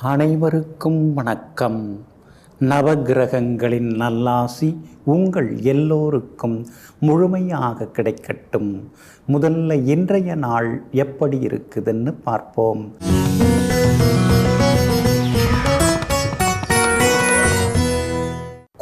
அனைவருக்கும் வணக்கம். நவகிரகங்களின் நல்லாசி உங்கள் எல்லோருக்கும் முழுமையாக கிடைக்கட்டும். முதல்ல இன்றைய நாள் எப்படி இருக்குதுன்னு பார்ப்போம்.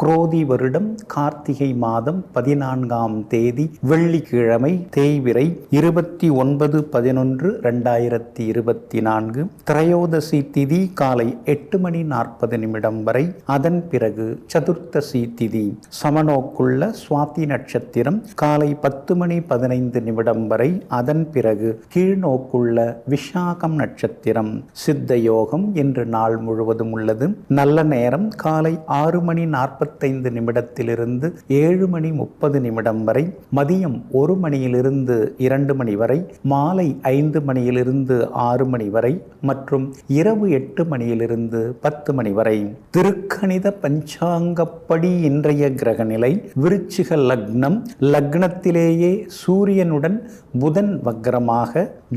குரோதி வருடம் கார்த்திகை மாதம் 14ஆம் தேதி வெள்ளிக்கிழமை, தேய்பிறை 29/11/2024. திரையோதசி திதி காலை 8:40 வரை. அதன் பிறகு சதுர்த்தசி திதி. சமநோக்குள்ள சுவாதி நட்சத்திரம் காலை 10:15 வரை. அதன் பிறகு கீழ்நோக்குள்ள விஷாகம் நட்சத்திரம். சித்த யோகம் இன்று நாள் முழுவதும் உள்ளது. நல்ல நேரம் காலை 6:45 நிமிடத்திலிருந்து 7:30 வரை. மதியம் 1 மணியிலிருந்து 2 மணி வரை. மாலை 5 மணியிலிருந்து 6 மணி வரை மற்றும் இரவு 8 மணியிலிருந்து 10 மணி வரை. திருக்கணித பஞ்சாங்கப்படி இன்றைய கிரக நிலை: விருச்சிக லக்னம். லக்னத்திலேயே சூரியனுடன் புதன் வக்ரமாக,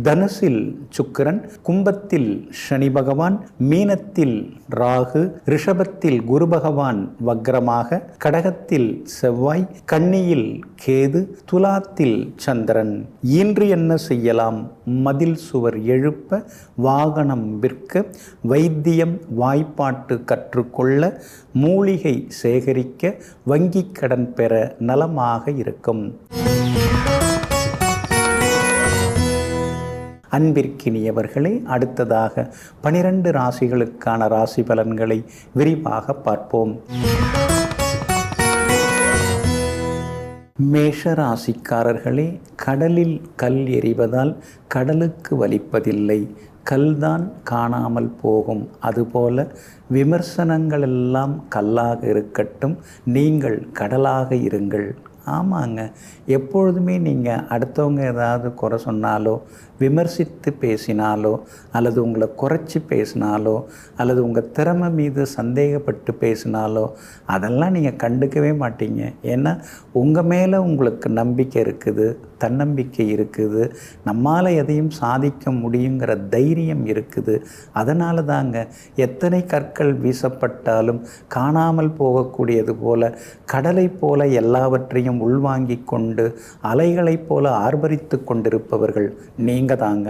தனுசில் சுக்கிரன், கும்பத்தில் சனி பகவான், மீனத்தில் ராகு, ரிஷபத்தில் குரு பகவான் வக்ரமாக, கடகத்தில் செவ்வாய், கன்னியில் கேது, துலாத்தில் சந்திரன். இன்று என்ன செய்யலாம்? மதில் சுவர் எழுப்ப, வாகனம் விற்க, வைத்தியம் வாய்ப்பாட்டு கற்றுக்கொள்ள, மூலிகை சேகரிக்க, வங்கி கடன் பெற நலமாக இருக்கும். அன்பிற்கினியவர்களே, அடுத்ததாக 12 ராசிகளுக்கான ராசி பலன்களை விரிவாக பார்ப்போம். மேஷ ராசிக்காரர்களே, கடலில் கல் எறிவதால் கடலுக்கு வலிப்பதில்லை, கல்தான் காணாமல் போகும். அதுபோல விமர்சனங்கள் எல்லாம் கல்லாக இருக்கட்டும், நீங்கள் கடலாக இருங்கள். ஆமாங்க, எப்பொழுதுமே நீங்கள் அடுத்தவங்க ஏதாவது குறை சொன்னாலோ, விமர்சித்து பேசினாலோ, அல்லது உங்களை குறைச்சி பேசினாலோ, அல்லது உங்கள் திறமை மீது சந்தேகப்பட்டு பேசினாலோ அதெல்லாம் நீங்கள் கண்டுக்கவே மாட்டீங்க. ஏன்னா உங்கள் மேலே உங்களுக்கு நம்பிக்கை இருக்குது, தன்னம்பிக்கை இருக்குது, நம்மால் எதையும் சாதிக்க முடியுங்கிற தைரியம் இருக்குது. அதனால தாங்க எத்தனை கற்கள் வீசப்பட்டாலும் காணாமல் போகக்கூடியது போல, கடலை போல எல்லாவற்றையும் உள்வாங்கி கொண்டு அலைகளைப் போல ஆர்ப்பரித்து கொண்டிருப்பவர்கள் நீங்கள் தாங்க.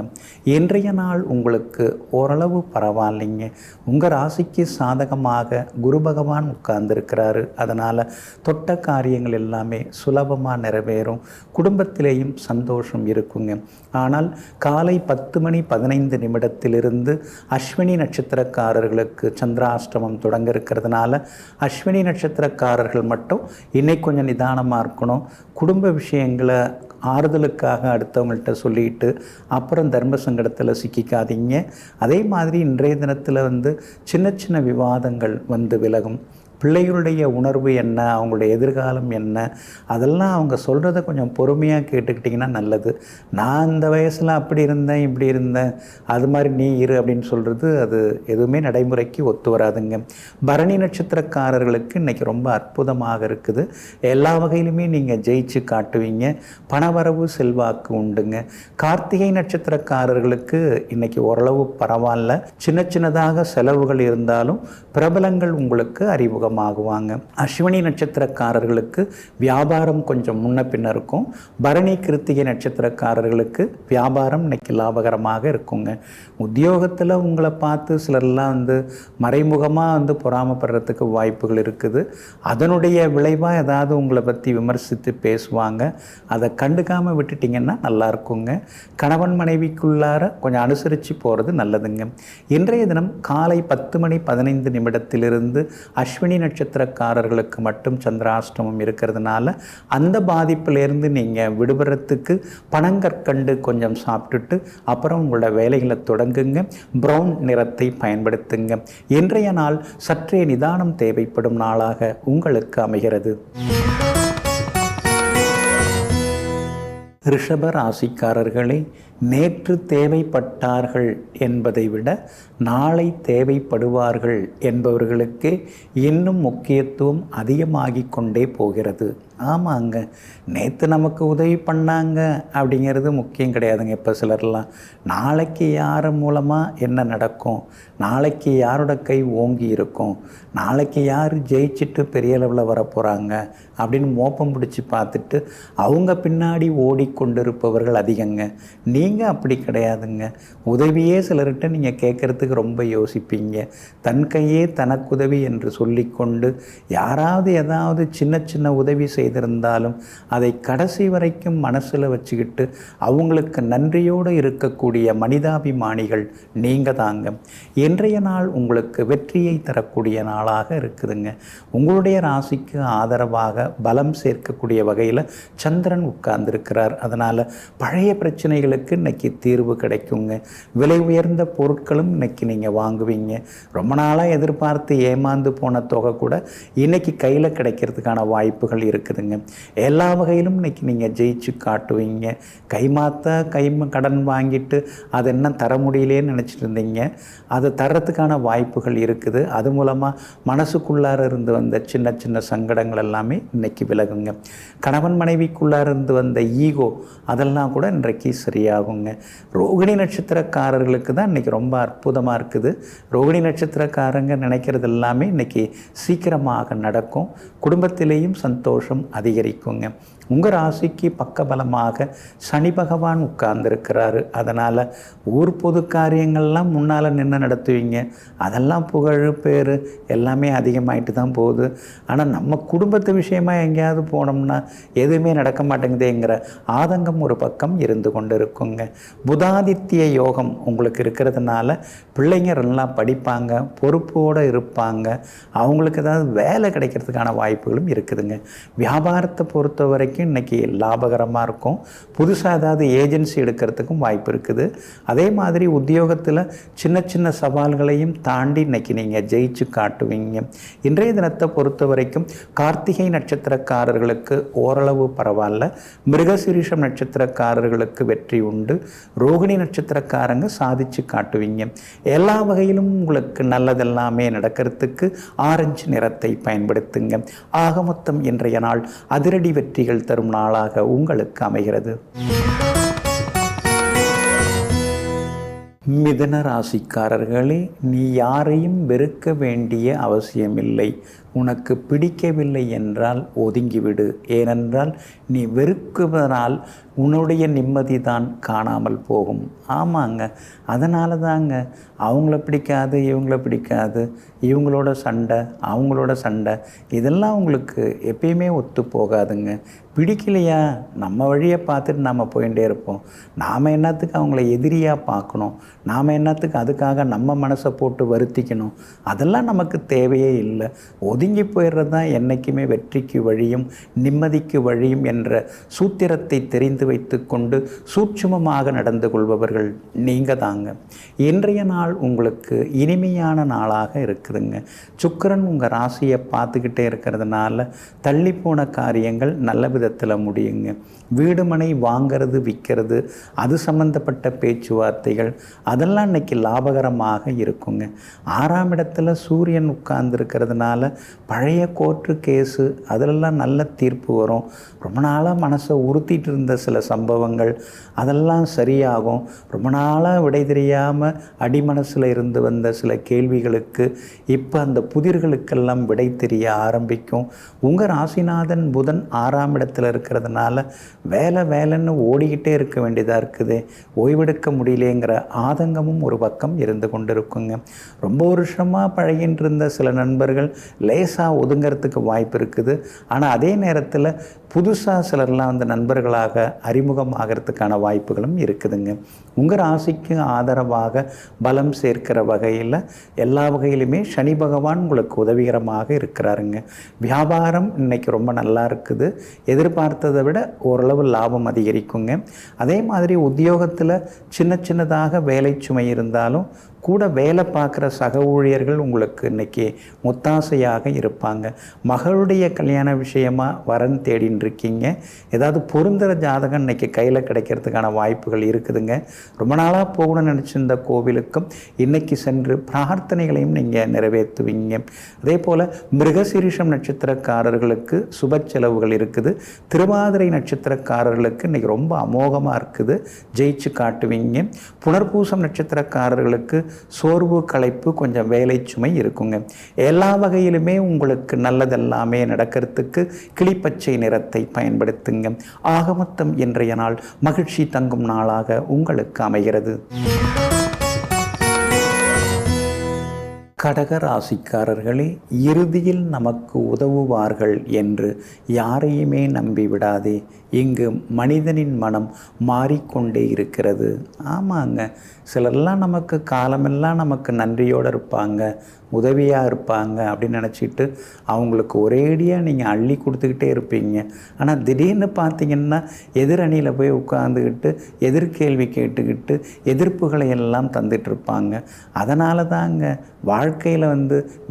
இன்றைய நாள் உங்களுக்கு ஓரளவு பரவாயில்லைங்க. உங்கள் ராசிக்கு சாதகமாக குரு பகவான் உட்கார்ந்துருக்கிறாரு. அதனால் தொட்ட காரியங்கள் எல்லாமே சுலபமாக நிறைவேறும். குடும்பத்திலேயும் சந்தோஷம் இருக்குங்க. ஆனால் காலை 10:15 அஸ்வினி நட்சத்திரக்காரர்களுக்கு சந்திராஷ்டமம் தொடங்க இருக்கிறதுனால அஸ்வினி நட்சத்திரக்காரர்கள் மட்டும் இன்னைக்கு கொஞ்சம் நிதானமாக இருக்கணும். குடும்ப விஷயங்களை ஆறுதலுக்காக அடுத்தவங்கள்ட்ட சொல்லிட்டு அப்புறம் தர்ம சங்கடத்தில் சிக்கிக்காதீங்க. அதே மாதிரி இன்றைய தினத்தில் சின்ன சின்ன விவாதங்கள் விலகும். பிள்ளைகளுடைய உணர்வு என்ன, அவங்களுடைய எதிர்காலம் என்ன, அதெல்லாம் அவங்க சொல்கிறத கொஞ்சம் பொறுமையாக கேட்டுக்கிட்டிங்கன்னா நல்லது. நான் இந்த வயசில் அப்படி இருந்தேன், இப்படி இருந்தேன், அது மாதிரி நீ இரு அப்படின்னு சொல்கிறது அது எதுவுமே நடைமுறைக்கு ஒத்து வராதுங்க. பரணி நட்சத்திரக்காரர்களுக்கு இன்றைக்கி ரொம்ப அற்புதமாக இருக்குது. எல்லா வகையிலுமே நீங்கள் ஜெயிச்சு காட்டுவீங்க. பணவரவு செல்வாக்கு உண்டுங்க. கார்த்திகை நட்சத்திரக்காரர்களுக்கு இன்றைக்கி ஓரளவு பரவாயில்ல. சின்ன சின்னதாக செலவுகள் இருந்தாலும் பிரபலங்கள் உங்களுக்கு அறிமுகம் ஆகுவாங்க. அஸ்வினி நட்சத்திரக்காரர்களுக்கு வியாபாரம் கொஞ்சம் முன்ன பின்ன இருக்கும். பரணி கிருத்திகை நட்சத்திரக்காரர்களுக்கு வியாபாரம் இன்னைக்கு லாபகரமாக இருக்குங்க. உத்தியோகத்தில் உங்களை பார்த்து சிலர்லாம் மறைமுகமாக பொறாமப்படுறதுக்கு வாய்ப்புகள் இருக்குது. அதனுடைய விளைவாக ஏதாவது உங்களை பற்றி விமர்சித்து பேசுவாங்க. அதை கண்டுக்காமல் விட்டுட்டிங்கன்னா நல்லா இருக்குங்க. கணவன் மனைவிக்குள்ளார கொஞ்சம் அனுசரித்து போகிறது நல்லதுங்க. இன்றைய தினம் காலை 10:15 அஸ்வினி நட்சத்திரக்காரர்களுக்கு மட்டும் சந்திராஷ்டமம் இருக்கிறதுனால அந்த பாதிப்பிலிருந்து நீங்கள் விடுபடுறதுக்கு பனங்கற்கண்டு கொஞ்சம் சாப்பிட்டுட்டு அப்புறம் உங்களோட வேலைகளை தொடங்குங்க. பிரவுன் நிறத்தை பயன்படுத்துங்க. இன்றைய நாள் சற்றே நிதானம் தேவைப்படும் நாளாக உங்களுக்கு அமைகிறது. ரிஷப ராசிக்காரர்களே, நேற்று தேவைப்பட்டார்கள் என்பதை விட நாளை தேவைப்படுவார்கள் என்பவர்களுக்கு இன்னும் முக்கியத்துவம் அதிகமாகிக் கொண்டே போகிறது. ஆமாங்க, நேற்று நமக்கு உதவி பண்ணாங்க அப்படிங்கிறது முக்கியம் கிடையாதுங்க. இப்போ சிலர்லாம் நாளைக்கு யார் மூலமாக என்ன நடக்கும், நாளைக்கு யாரோட கை ஓங்கி இருக்கும், நாளைக்கு யார் ஜெயிச்சுட்டு பெரிய அளவில் வரப்போகிறாங்க அப்படின்னு மோப்பம் பிடிச்சி பார்த்துட்டு அவங்க பின்னாடி ஓடிக்கொண்டிருப்பவர்கள் அதிகங்க. நீங்கள் அப்படி கிடையாதுங்க. உதவியே சிலர்கிட்ட நீங்கள் கேட்குறதுக்கு ரொம்ப யோசிப்பீங்க. தன் கையே தனக்குதவி என்று சொல்லிக்கொண்டு யாராவது ஏதாவது சின்ன சின்ன உதவி செய்திருந்தாலும் அதை கடைசி வரைக்கும் மனசில் வச்சுக்கிட்டு அவங்களுக்கு நன்றியோடு இருக்கக்கூடிய மனிதாபிமானிகள் நீங்கள் தாங்க. இன்றைய நாள் உங்களுக்கு வெற்றியை தரக்கூடிய நாளாக இருக்குதுங்க. உங்களுடைய ராசிக்கு ஆதரவாக பலம் சேர்க்கக்கூடிய வகையில் சந்திரன் உட்கார்ந்துருக்கிறார். அதனால் பழைய பிரச்சனைகளுக்கு இன்றைக்கி தீர்வு கிடைக்குங்க. விலை உயர்ந்த பொருட்களும் இன்றைக்கி நீங்கள் வாங்குவீங்க. ரொம்ப நாளாக எதிர்பார்த்து ஏமாந்து போன தொகை கூட இன்றைக்கி கையில் கிடைக்கிறதுக்கான வாய்ப்புகள் இருக்குதுங்க. எல்லா வகையிலும் இன்றைக்கி நீங்கள் ஜெயிச்சு காட்டுவீங்க. கடன் வாங்கிட்டு அதை என்ன தர முடியலேன்னு நினச்சிட்டு இருந்தீங்க, அதை தர்றதுக்கான வாய்ப்புகள் இருக்குது. அது மூலமாக மனசுக்குள்ளார இருந்து வந்த சின்ன சின்ன சங்கடங்கள் எல்லாமே இன்றைக்கி விலகுங்க. கணவன் மனைவிக்குள்ளார இருந்து வந்த ஈகோ அதெல்லாம் கூட இன்றைக்கு சரியாகுங்க. ரோகிணி நட்சத்திரக்காரர்களுக்கு தான் இன்றைக்கி ரொம்ப அற்புதமாக இருக்குது. ரோகிணி நட்சத்திரக்காரங்க நினைக்கிறது எல்லாமே இன்றைக்கி சீக்கிரமாக நடக்கும். குடும்பத்திலேயும் சந்தோஷம் அதிகரிக்குங்க. உங்கள் ராசிக்கு பக்கபலமாக சனி பகவான் உட்கார்ந்துருக்கிறாரு. அதனால் ஊர் பொது காரியங்கள்லாம் முன்னால் நின்று நடத்துவீங்க. அதெல்லாம் புகழ் பேர் எல்லாமே அதிகமாகிட்டு தான் போகுது. ஆனால் நம்ம குடும்பத்து விஷயமாக எங்கேயாவது போனோம்னா எதுவுமே நடக்க மாட்டேங்குதுங்கிற ஆதங்கம் ஒரு பக்கம் இருந்து கொண்டு இருக்குங்க. புதாதித்ய யோகம் உங்களுக்கு இருக்கிறதுனால பிள்ளைங்க நல்லா படிப்பாங்க, பொறுப்போடு இருப்பாங்க. அவங்களுக்கு ஏதாவது வேலை கிடைக்கிறதுக்கான வாய்ப்புகளும் இருக்குதுங்க. வியாபாரத்தை பொறுத்த வரைக்கும் இன்றைக்கி லாபகரமாக இருக்கும். புதுசாக ஏதாவது ஏஜென்சி எடுக்கிறதுக்கும் வாய்ப்பு இருக்குது. அதே மாதிரி உத்தியோகத்தில் சின்ன சின்ன சவால்களையும் தாண்டி இன்றைக்கி நீங்கள் ஜெயிச்சு காட்டுவீங்க. இன்றைய தினத்தை பொறுத்த வரைக்கும் கார்த்திகை நட்சத்திரக்காரர்களுக்கு ஓரளவு பரவாயில்ல. மிருகசீரிஷம் நட்சத்திரக்காரர்களுக்கு வெற்றி உண்டு. ரோகிணி நட்சத்திரக்காரங்க சாதிச்சு காட்டுவீங்க. எல்லா வகையிலும் உங்களுக்கு நல்லதெல்லாமே நடக்கிறதுக்கு ஆரஞ்சு நிறத்தை பயன்படுத்துங்க. ஆக மொத்தம் இன்றைய நாள் அதிரடி வெற்றிகள் தரும் நாளாக உங்களுக்கு அமைகிறது. மிதுன ராசிக்காரர்களே, நீ யாரையும் வெறுக்க வேண்டிய அவசியமில்லை. உனக்கு பிடிக்கவில்லை என்றால் ஒதுங்கிவிடு. ஏனென்றால் நீ வெறுக்குவதனால் உன்னுடைய நிம்மதி தான் காணாமல் போகும். ஆமாங்க, அதனால தாங்க அவங்கள பிடிக்காது, இவங்கள பிடிக்காது, இவங்களோட சண்டை, அவங்களோட சண்டை, இதெல்லாம் உங்களுக்கு எப்பயுமே ஒத்து போகாதுங்க. பிடிக்கலையா நம்ம வழியை பார்த்துட்டு நாம் போயிட்டே இருப்போம். நாம் என்னத்துக்கு அவங்கள எதிரியாக பார்க்கணும், நாம் என்னத்துக்கு அதுக்காக நம்ம மனசை போட்டு வருத்திக்கணும். அதெல்லாம் நமக்கு தேவையே இல்லை. ஒதுங்கி போயிடுறது தான் என்றைக்குமே வெற்றிக்கு வழியும் நிம்மதிக்கு வழியும் என்ற சூத்திரத்தை தெரிந்து வைத்து கொண்டு சூட்சுமமாக நடந்து கொள்பவர்கள் நீங்கள் தாங்க. இன்றைய நாள் உங்களுக்கு இனிமையான நாளாக இருக்குதுங்க. சுக்கிரன் உங்கள் ராசியை பார்த்துக்கிட்டே இருக்கிறதுனால தள்ளி போன காரியங்கள் நல்ல விதத்தில் முடியுங்க. வீடு மனை வாங்கிறது விற்கிறது அது சம்பந்தப்பட்ட பேச்சுவார்த்தைகள் அதெல்லாம் இன்னைக்கு லாபகரமாக இருக்குங்க. 6ஆம் இடத்துல சூரியன் உட்கார்ந்துருக்கிறதுனால பழைய கோர்ட்டு கேஸு அதிலெல்லாம் நல்ல தீர்ப்பு வரும். ரொம்ப நாளாக மனசை உறுத்திட்டு இருந்த சில சம்பவங்கள் அதெல்லாம் சரியாகும். ரொம்ப நாளாக விடை தெரியாமல் அடிமனசில் இருந்து வந்த சில கேள்விகளுக்கு இப்போ அந்த புதிர்களுக்கெல்லாம் விடை தெரிய ஆரம்பிக்கும். உங்கள் ராசிநாதன் புதன் 6ஆம் இடத்துல இருக்கிறதுனால வேலைன்னு ஓடிக்கிட்டே இருக்க வேண்டியதாக இருக்குது. ஓய்வெடுக்க முடியலேங்கிற ஆதங்கமும் ஒரு பக்கம் இருந்து கொண்டு இருக்குங்க. ரொம்ப வருஷமாக பழகின்னு இருந்த சில நண்பர்கள் லேசாக ஒதுங்கிறதுக்கு வாய்ப்பு இருக்குது. ஆனால் அதே நேரத்தில் புதுசாக சிலர்லாம் அந்த நண்பர்களாக அறிமுகம் ஆகிறதுக்கான வாய்ப்புகளும் இருக்குதுங்க. உங்கள் ராசிக்கு ஆதரவாக பலம் சேர்க்கிற வகையில் எல்லா வகையிலுமே சனி பகவான் உங்களுக்கு உதவிகரமாக இருக்கிறாருங்க. வியாபாரம் இன்றைக்கி ரொம்ப நல்லா இருக்குது. எதிர்பார்த்ததை விட ஓரளவு லாபம் அதிகரிக்குங்க. அதே மாதிரி உத்தியோகத்தில் சின்னதாக வேலை சுமை இருந்தாலும் கூட வேலை பார்க்குற சக ஊழியர்கள் உங்களுக்கு இன்றைக்கி முத்தாசையாக இருப்பாங்க. மகளுடைய கல்யாண விஷயமாக வரன் தேடின்னு அப்படின்னு இருக்கீங்க. ஏதாவது பொருந்துகிற ஜாதகம் இன்றைக்கி கையில் கிடைக்கிறதுக்கான வாய்ப்புகள் இருக்குதுங்க. ரொம்ப நாளாக போகணும்னு நினச்சிருந்த கோவிலுக்கும் இன்றைக்கி சென்று பிரார்த்தனைகளையும் நீங்கள் நிறைவேற்றுவீங்க. அதே போல் மிருகசீரிஷம் நட்சத்திரக்காரர்களுக்கு சுப செலவுகள் இருக்குது. திருவாதிரை நட்சத்திரக்காரர்களுக்கு இன்றைக்கி ரொம்ப அமோகமாக இருக்குது, ஜெயிச்சு காட்டுவீங்க. புனர்பூசம் நட்சத்திரக்காரர்களுக்கு சோர்வு களைப்பு கொஞ்சம் வேலை சுமை இருக்குங்க. எல்லா வகையிலுமே உங்களுக்கு நல்லதெல்லாமே நடக்கிறதுக்கு கிளிப்பச்சை நிறத்தை பயன்படுத்துங்க. ஆகமொத்தம் இன்றைய நாள் மகிழ்ச்சி தங்கும் நாளாக உங்களுக்கு அமைகிறது. கடக ராசிக்காரர்களே, இறுதியில் நமக்கு உதவுவார்கள் என்று யாரையுமே நம்பிவிடாதே. இங்கு மனிதனின் மனம் மாறிக்கொண்டே இருக்கிறது. ஆமாங்க, சிலர்லாம் நமக்கு காலமெல்லாம் நமக்கு நன்றியோடு இருப்பாங்க, உதவியாக இருப்பாங்க அப்படின்னு நினச்சிட்டு அவங்களுக்கு ஒரேடியாக நீங்கள் அள்ளி கொடுத்துக்கிட்டே இருப்பீங்க. ஆனால் திடீர்னு பார்த்தீங்கன்னா எதிரணியில் போய் உட்காந்துக்கிட்டு எதிர்கேள்வி கேட்டுக்கிட்டு எதிர்ப்புகளை எல்லாம் தந்துட்டுருப்பாங்க. அதனால தாங்க வாழ்க்கையில்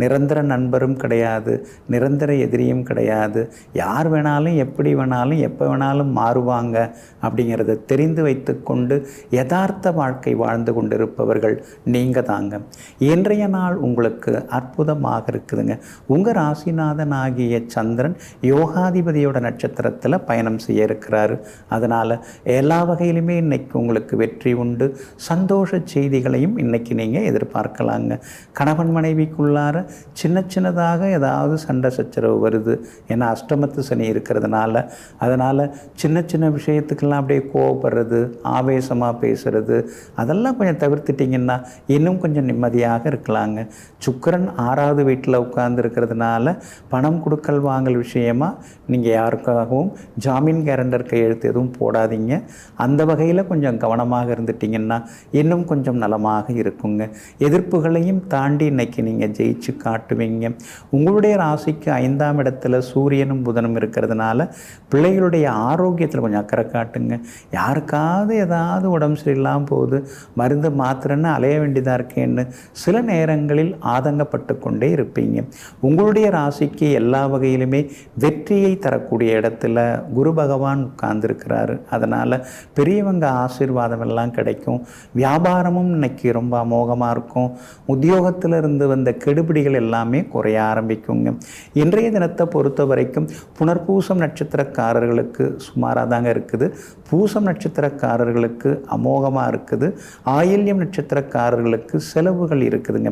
நிரந்தர நண்பரும் கிடையாது, நிரந்தர எதிரியும் கிடையாது. யார் வேணாலும் எப்படி வேணாலும் எப்போ வேணாலும் மாறுவாங்க அப்படிங்கிறத தெரிந்து வைத்து கொண்டு யதார்த்த வாழ்க்கை வாழ்ந்து கொண்டிருப்பவர்கள் நீங்கள் தாங்க. இன்றைய நாள் உங்களுக்கு அற்புதமாக இருக்குதுங்க. உங்கள் ராசிநாதன் ஆகிய சந்திரன் யோகாதிபதியோட நட்சத்திரத்தில் பயணம் செய்ய இருக்கிறாரு. அதனால் எல்லா வகையிலுமே இன்னைக்கு உங்களுக்கு வெற்றி உண்டு. சந்தோஷ செய்திகளையும் இன்னைக்கு நீங்கள் எதிர்பார்க்கலாங்க. கணவன் மனைவிக்குள்ளார சின்ன சின்னதாக ஏதாவது சண்டை சச்சரவு வருது, ஏன்னா அஷ்டமத்து சனி இருக்கிறதுனால. அதனால் சின்ன சின்ன விஷயத்துக்கெல்லாம் அப்படியே கோவப்படுறது, ஆவேசமாக பேசுறது, அதெல்லாம் கொஞ்சம் தவிர்த்துட்டிங்கன்னா இன்னும் கொஞ்சம் நிம்மதியாக இருக்கலாங்க. சுக்கிரன் 6வது வீட்டில் உட்கார்ந்து இருக்கிறதுனால பணம் கொடுக்கல் வாங்கல் விஷயமாக நீங்கள் யாருக்காகவும் ஜாமீன் கேரண்டர் கையெழுத்து எதுவும் போடாதீங்க. அந்த வகையில் கொஞ்சம் கவனமாக இருந்துட்டிங்கன்னா இன்னும் கொஞ்சம் நலமாக இருக்குங்க. எதிர்ப்புகளையும் தாண்டி இன்னைக்கு நீங்கள் ஜெயிச்சு காட்டுவீங்க. உங்களுடைய ராசிக்கு 5ஆம் இடத்துல சூரியனும் புதனும் இருக்கிறதுனால பிள்ளைகளுடைய ஆரோக்கியத்தில் கொஞ்சம் அக்கறை காட்டுங்க. யாருக்காவது ஏதாவது உடம்பு சரியில்லாமல் போகுது, மருந்து மாத்திரன்னு அலைய வேண்டியதாக இருக்கேன்னு சில நேரங்களில் ஆதங்கப்பட்டு கொண்டே இருப்பீங்க. உங்களுடைய ராசிக்கு எல்லா வகையிலுமே வெற்றியை தரக்கூடிய இடத்துல குரு பகவான் உட்கார்ந்துருக்கிறாரு. அதனால் பெரியவங்க ஆசீர்வாதம் எல்லாம் கிடைக்கும். வியாபாரமும் இன்னைக்கு ரொம்ப அமோகமாக இருக்கும். உத்தியோகத்தில் இருந்து வந்த கெடுபிடிகள் எல்லாமே குறைய ஆரம்பிக்குங்க. இன்றைய தினத்தை பொறுத்த வரைக்கும் புனர்பூசம் நட்சத்திரக்காரர்களுக்கு சுமாராக தாங்க இருக்குது. பூசம் நட்சத்திரக்காரர்களுக்கு அமோகமாக இருக்குது. ஆயில்யம் நட்சத்திரக்காரர்களுக்கு செலவுகள் இருக்குதுங்க.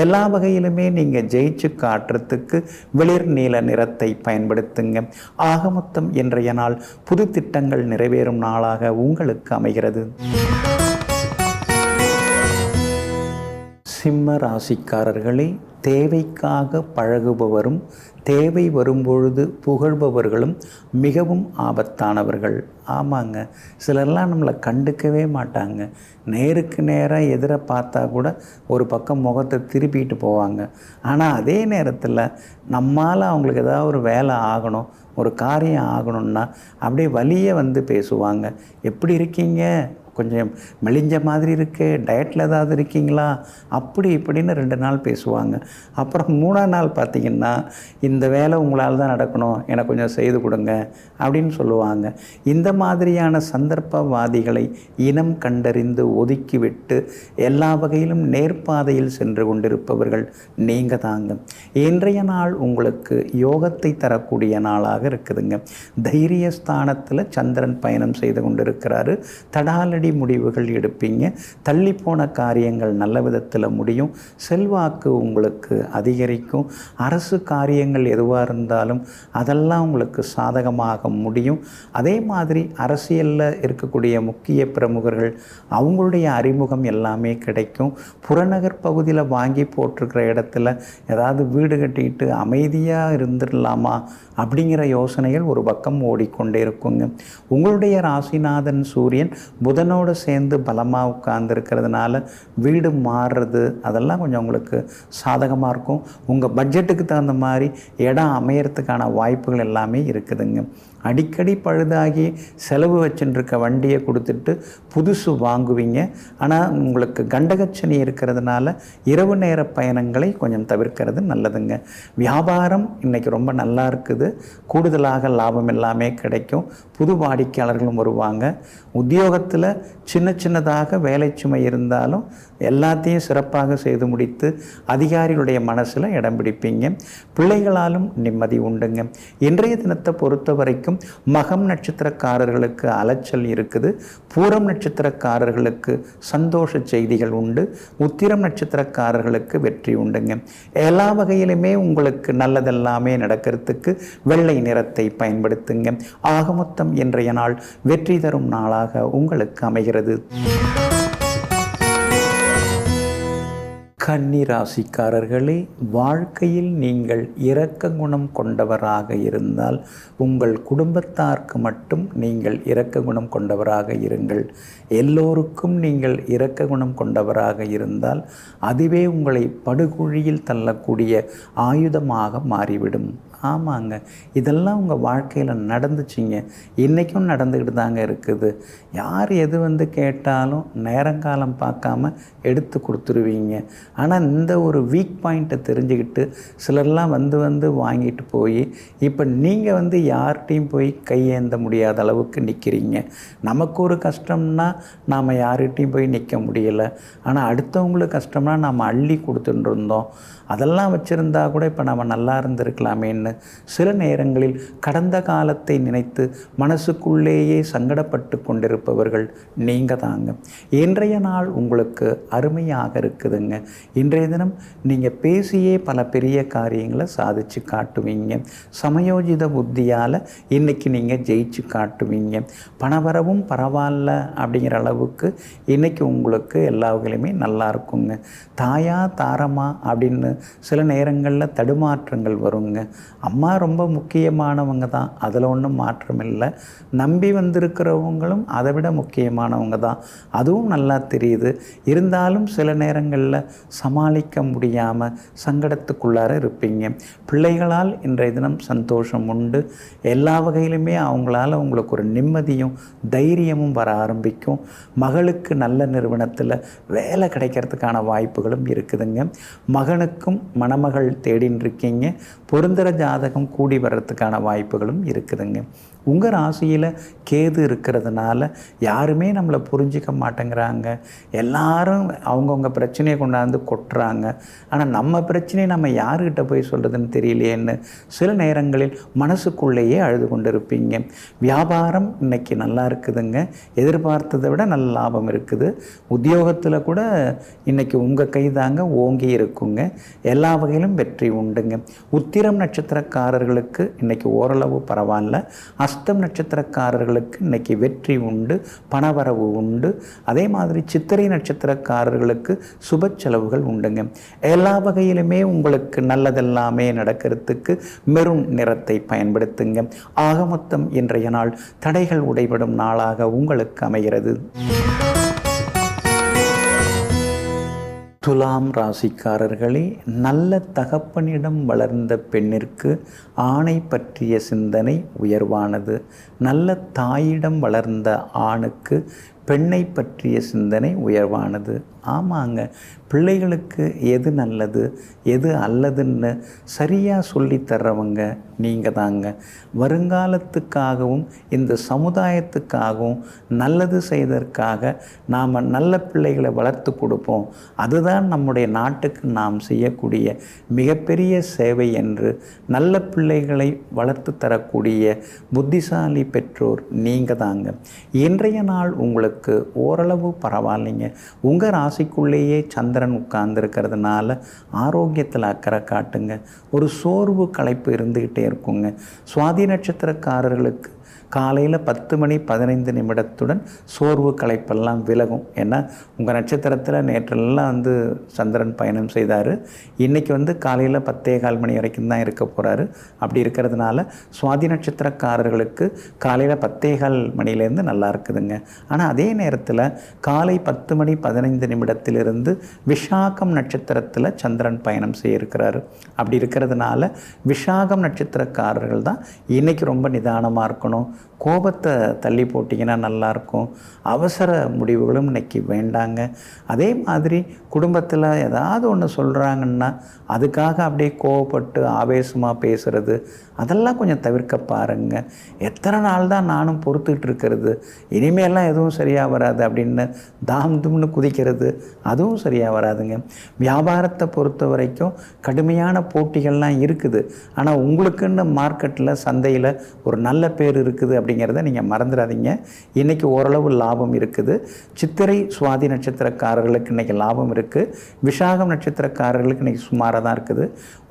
எல்லா வகையிலுமே நீங்கள் ஜெயிச்சு காட்டுறதுக்கு வெளிர் நீல நிறத்தை பயன்படுத்துங்க. ஆக மொத்தம் இன்றைய நாள் புது திட்டங்கள் நிறைவேறும் நாளாக உங்களுக்கு அமைகிறது. சிம்ம ராசிக்காரர்களே, தேவைக்காக பழகுபவரும் தேவை வரும்பொழுது புகழ்பவர்களும் மிகவும் ஆபத்தானவர்கள். ஆமாங்க, சிலர்லாம் நம்மளை கண்டுக்கவே மாட்டாங்க. நேருக்கு நேராக எதிரை பார்த்தா கூட ஒரு பக்கம் முகத்தை திருப்பிட்டு போவாங்க. ஆனால் அதே நேரத்தில் நம்மால் அவங்களுக்கு ஏதாவது ஒரு வேலை ஆகணும், ஒரு காரியம் ஆகணும்னா அப்படியே வலிய பேசுவாங்க. எப்படி இருக்கீங்க, கொஞ்சம் மெலிஞ்ச மாதிரி இருக்கு, டயட்டில் ஏதாவது இருக்கீங்களா, அப்படி இப்படின்னு 2 நாள் பேசுவாங்க. அப்புறம் 3ஆம் நாள் பார்த்திங்கன்னா இந்த வேலை உங்களால் தான் நடக்கணும், எனக்கு கொஞ்சம் செய்து கொடுங்க அப்படின்னு சொல்லுவாங்க. இந்த மாதிரியான சந்தர்ப்பவாதிகளை இனம் கண்டறிந்து ஒதுக்கிவிட்டு எல்லா வகையிலும் நேர்பாதையில் சென்று கொண்டிருப்பவர்கள் நீங்கள் தாங்க. இன்றைய நாள் உங்களுக்கு யோகத்தை தரக்கூடிய நாளாக இருக்குதுங்க. தைரியஸ்தானத்தில் சந்திரன் பயணம் செய்து கொண்டிருக்கிறாரு. தடாலடி முடிவுகள் எடுப்பீங்க. தள்ளி போன காரியங்கள் நல்ல விதத்தில் முடியும். செல்வாக்கு உங்களுக்கு அதிகரிக்கும். அரசு காரியங்கள் எதுவாக இருந்தாலும் அதெல்லாம் உங்களுக்கு சாதகமாக முடியும். அதே மாதிரி அரசியலில் இருக்கக்கூடிய முக்கிய பிரமுகர்கள் அவங்களுடைய அறிமுகம் எல்லாமே கிடைக்கும். புறநகர் பகுதியில் வாங்கி போட்டிருக்கிற இடத்துல ஏதாவது வீடு கட்டிட்டு அமைதியாக இருந்துடலாமா அப்படிங்கிற யோசனைகள் ஒரு பக்கம் ஓடிக்கொண்டே இருக்குங்க. உங்களுடைய ராசிநாதன் சூரியன் புதனோடு சேர்ந்து பலமாக உட்கார்ந்துருக்கிறதுனால வீடு மாறுறது அதெல்லாம் கொஞ்சம் உங்களுக்கு சாதகமாக இருக்கும். உங்கள் பட்ஜெட்டுக்கு தகுந்த மாதிரி இடம் அமையறதுக்கான வாய்ப்புகள் எல்லாமே இருக்குதுங்க. அடிக்கடி பழுதாகி செலவு வச்சுருக்க வண்டியை கொடுத்துட்டு புதுசு வாங்குவீங்க. ஆனால் உங்களுக்கு கண்டகச்சனி இருக்கிறதுனால இரவு நேர பயணங்களை கொஞ்சம் தவிர்க்கிறது நல்லதுங்க. வியாபாரம் இன்றைக்கி ரொம்ப நல்லா இருக்குது. கூடுதலாக லாபம் எல்லாமே கிடைக்கும். புது வாடிக்கையாளர்களும் வருவாங்க. உத்தியோகத்தில் சின்ன சின்னதாக வேலை சுமை இருந்தாலும் எல்லாத்தையும் சிறப்பாக செய்து முடித்து அதிகாரிகளுடைய மனசில் இடம் பிடிப்பீங்க. பிள்ளைகளாலும் நிம்மதி உண்டுங்க. இன்றைய தினத்தை பொறுத்த வரைக்கும் மகம் நட்சத்திரக்காரர்களுக்கு அலைச்சல் இருக்குது. பூரம் நட்சத்திரக்காரர்களுக்கு சந்தோஷ செய்திகள் உண்டு. உத்திரம் நட்சத்திரக்காரர்களுக்கு வெற்றி உண்டுங்க. எல்லா வகையிலுமே உங்களுக்கு நல்லதெல்லாமே நடக்கிறதுக்கு வெள்ளை நிறத்தை பயன்படுத்துங்க. ஆக மொத்தம் இன்றைய நாள் வெற்றி தரும் நாளாக உங்களுக்கு அமைகிறது. கன்னி ராசிக்காரர்களே, வாழ்க்கையில் நீங்கள் இரக்க குணம் கொண்டவராக இருந்தால் உங்கள் குடும்பத்தாருக்கு மட்டும் நீங்கள் இரக்க குணம் கொண்டவராக இருங்கள். எல்லோருக்கும் நீங்கள் இரக்க குணம் கொண்டவராக இருந்தால் அதுவே உங்களை படுகுழியில் தள்ளக்கூடிய ஆயுதமாக மாறிவிடும். ஆமாங்க, இதெல்லாம் உங்கள் வாழ்க்கையில் நடந்துச்சிங்க. இன்றைக்கும் நடந்துக்கிட்டு தாங்க இருக்குது. யார் எது கேட்டாலும் நேரங்காலம் பார்க்காம எடுத்து கொடுத்துருவீங்க. ஆனால் இந்த ஒரு வீக் பாயிண்ட்டை தெரிஞ்சுக்கிட்டு சிலர்லாம் வந்து வாங்கிட்டு போய் இப்போ நீங்கள் யார்கிட்டையும் போய் கையேந்த முடியாத அளவுக்கு நிற்கிறீங்க. நமக்கு ஒரு கஷ்டம்னா நாம் யார்கிட்டையும் போய் நிற்க முடியலை. ஆனால் அடுத்தவங்களுக்கு கஷ்டம்னா நாம் அள்ளி கொடுத்துட்டு இருந்தோம். அதெல்லாம் வச்சுருந்தா கூட இப்போ நம்ம நல்லா இருந்திருக்கலாமேன்னு சில நேரங்களில் கடந்த காலத்தை நினைத்து மனசுக்குள்ளேயே சங்கடப்பட்டு கொண்டிருப்பவர்கள் நீங்கள் தாங்க. இன்றைய நாள் உங்களுக்கு அருமையாக இருக்குதுங்க. இன்றைய தினம் நீங்கள் பேசியே பல பெரிய காரியங்களை சாதித்து காட்டுவீங்க. சமயோஜித புத்தியால் இன்றைக்கி நீங்கள் ஜெயிச்சு காட்டுவீங்க. பணவரவும் பரவாயில்ல அப்படிங்கிற அளவுக்கு இன்றைக்கி உங்களுக்கு எல்லா வகையிலுமே நல்லா இருக்குங்க. தாயா தாரமா அப்படின்னு சில நேரங்களில் தடுமாற்றங்கள் வருங்க. அம்மா ரொம்ப முக்கியமானவங்க தான், அதில் ஒன்றும் மாற்றம் இல்லை. நம்பி வந்திருக்கிறவங்களும் அதை விட முக்கியமானவங்க தான், அதுவும் நல்லா தெரியுது. இருந்தாலும் சில நேரங்களில் சமாளிக்க முடியாமல் சங்கடத்துக்குள்ளார இருப்பீங்க. பிள்ளைகளால் இன்றைய தினம் சந்தோஷம் உண்டு. எல்லா வகையிலுமே அவங்களால உங்களுக்கு ஒரு நிம்மதியும் தைரியமும் வர ஆரம்பிக்கும். மகளுக்கு நல்ல நிறுவனத்தில் வேலை கிடைக்கிறதுக்கான வாய்ப்புகளும் இருக்குதுங்க. மகனுக்கும் மணமகள் தேடின்னு இருக்கீங்க. பொருந்தர ஜாதகம் கூடி வர்றதுக்கான வாய்ப்புகளும் இருக்குதுங்க. உங்கள் ராசியில் கேது இருக்கிறதுனால யாருமே நம்மளை புரிஞ்சிக்க மாட்டேங்கிறாங்க. எல்லாரும் அவங்கவுங்க பிரச்சனையை கொண்டாந்து கொட்டுறாங்க. ஆனால் நம்ம பிரச்சனையை நம்ம யாருக்கிட்ட போய் சொல்கிறதுன்னு தெரியலையேன்னு சில நேரங்களில் மனசுக்குள்ளேயே அழுது கொண்டு இருப்பீங்க. வியாபாரம் இன்றைக்கி நல்லா இருக்குதுங்க. எதிர்பார்த்ததை விட நல்ல லாபம் இருக்குது. உத்தியோகத்தில் கூட இன்றைக்கி உங்கள் கை தாங்க ஓங்கி இருக்குங்க. எல்லா வகையிலும் வெற்றி உண்டுங்க. உத்திரம் நட்சத்திரக்காரர்களுக்கு இன்றைக்கி ஓரளவு பரவாயில்ல. அஸ்தம் நட்சத்திரக்காரர்களுக்கு இன்றைக்கி வெற்றி உண்டு, பணவரவு உண்டு. அதே மாதிரி சித்திரை நட்சத்திரக்காரர்களுக்கு சுப செலவுகள் உண்டுங்க. எல்லா வகையிலுமே உங்களுக்கு நல்லதெல்லாமே நடக்கிறதுக்கு மெரூன் நிறத்தை பயன்படுத்துங்க. ஆக மொத்தம் இன்றைய நாள் தடைகள் உடைபடும் நாளாக உங்களுக்கு அமைகிறது. துலாம் ராசிக்காரர்களே, நல்ல தகப்பனிடம் வளர்ந்த பெண்ணிற்கு ஆணை பற்றிய சிந்தனை உயர்வானது. நல்ல தாயிடம் வளர்ந்த ஆணுக்கு பெண்ணை பற்றிய சிந்தனை உயர்வானது. ஆமாங்க, பிள்ளைகளுக்கு எது நல்லது எது அல்லதுன்னு சரியாக சொல்லித்தர்றவங்க நீங்கள் தாங்க. வருங்காலத்துக்காகவும் இந்த சமுதாயத்துக்காகவும் நல்லது செய்வதற்காக நாம் நல்ல பிள்ளைகளை வளர்த்து கொடுப்போம். அதுதான் நம்முடைய நாட்டுக்கு நாம் செய்யக்கூடிய மிகப்பெரிய சேவை என்று நல்ல பிள்ளைகளை வளர்த்து தரக்கூடிய புத்திசாலி பெற்றோர் நீங்கள் தாங்க. இன்றைய நாள் உங்களுக்கு ஓரளவு பரவாயில்லைங்க. உங்கள் ராசிக்குள்ளேயே சந்திரன் உட்கார்ந்துருக்கிறதுனால ஆரோக்கியத்தில் அக்கறை காட்டுங்க. ஒரு சோர்வு களைப்பு இருந்துக்கிட்டே இருக்குங்க. சுவாதி நட்சத்திரக்காரர்களுக்கு காலையில் 10:15 சோர்வு களைப்பெல்லாம் விலகும். ஏன்னா உங்கள் நட்சத்திரத்தில் நேற்றெல்லாம் சந்திரன் பயணம் செய்தார். இன்றைக்கி காலையில் 10:15 வரைக்கும் தான் இருக்க போகிறாரு. அப்படி இருக்கிறதுனால சுவாதி நட்சத்திரக்காரர்களுக்கு காலையில் 10:15 நல்லா இருக்குதுங்க. ஆனால் அதே நேரத்தில் காலை 10:15 விஷாகம் நட்சத்திரத்தில் சந்திரன் பயணம் செய்ய இருக்கிறாரு. அப்படி இருக்கிறதுனால விஷாகம் நட்சத்திரக்காரர்கள் தான் இன்றைக்கி ரொம்ப நிதானமாக இருக்கணும். கோபத்தை தள்ளி போட்டிங்கன்னா நல்லாயிருக்கும். அவசர முடிவுகளும் இன்றைக்கி வேண்டாங்க. அதே மாதிரி குடும்பத்தில் ஏதாவது ஒன்று சொல்கிறாங்கன்னா அதுக்காக அப்படியே கோவப்பட்டு ஆவேசமாக பேசுகிறது அதெல்லாம் கொஞ்சம் தவிர்க்க பாருங்கள். எத்தனை நாள் தான் நானும் பொறுத்துக்கிட்டு இருக்கிறது, இனிமேலாம் எதுவும் சரியாக வராது அப்படின்னு தாம்தும்னு குதிக்கிறது அதுவும் சரியாக வராதுங்க. வியாபாரத்தை பொறுத்த வரைக்கும் கடுமையான போட்டிகள்லாம் இருக்குது. ஆனால் உங்களுக்குன்னு மார்க்கெட்டில் சந்தையில் ஒரு நல்ல பேர் இருக்குது அப்படிங்கிறத நீங்கள் மறந்துடாதீங்க. இன்றைக்கி ஓரளவு லாபம் இருக்குது. சித்திரை சுவாதி நட்சத்திரக்காரர்களுக்கு இன்றைக்கி லாபம் இருக்குது. விஷாகம் நட்சத்திரக்காரர்களுக்கு இன்றைக்கி சுமாராக தான் இருக்குது.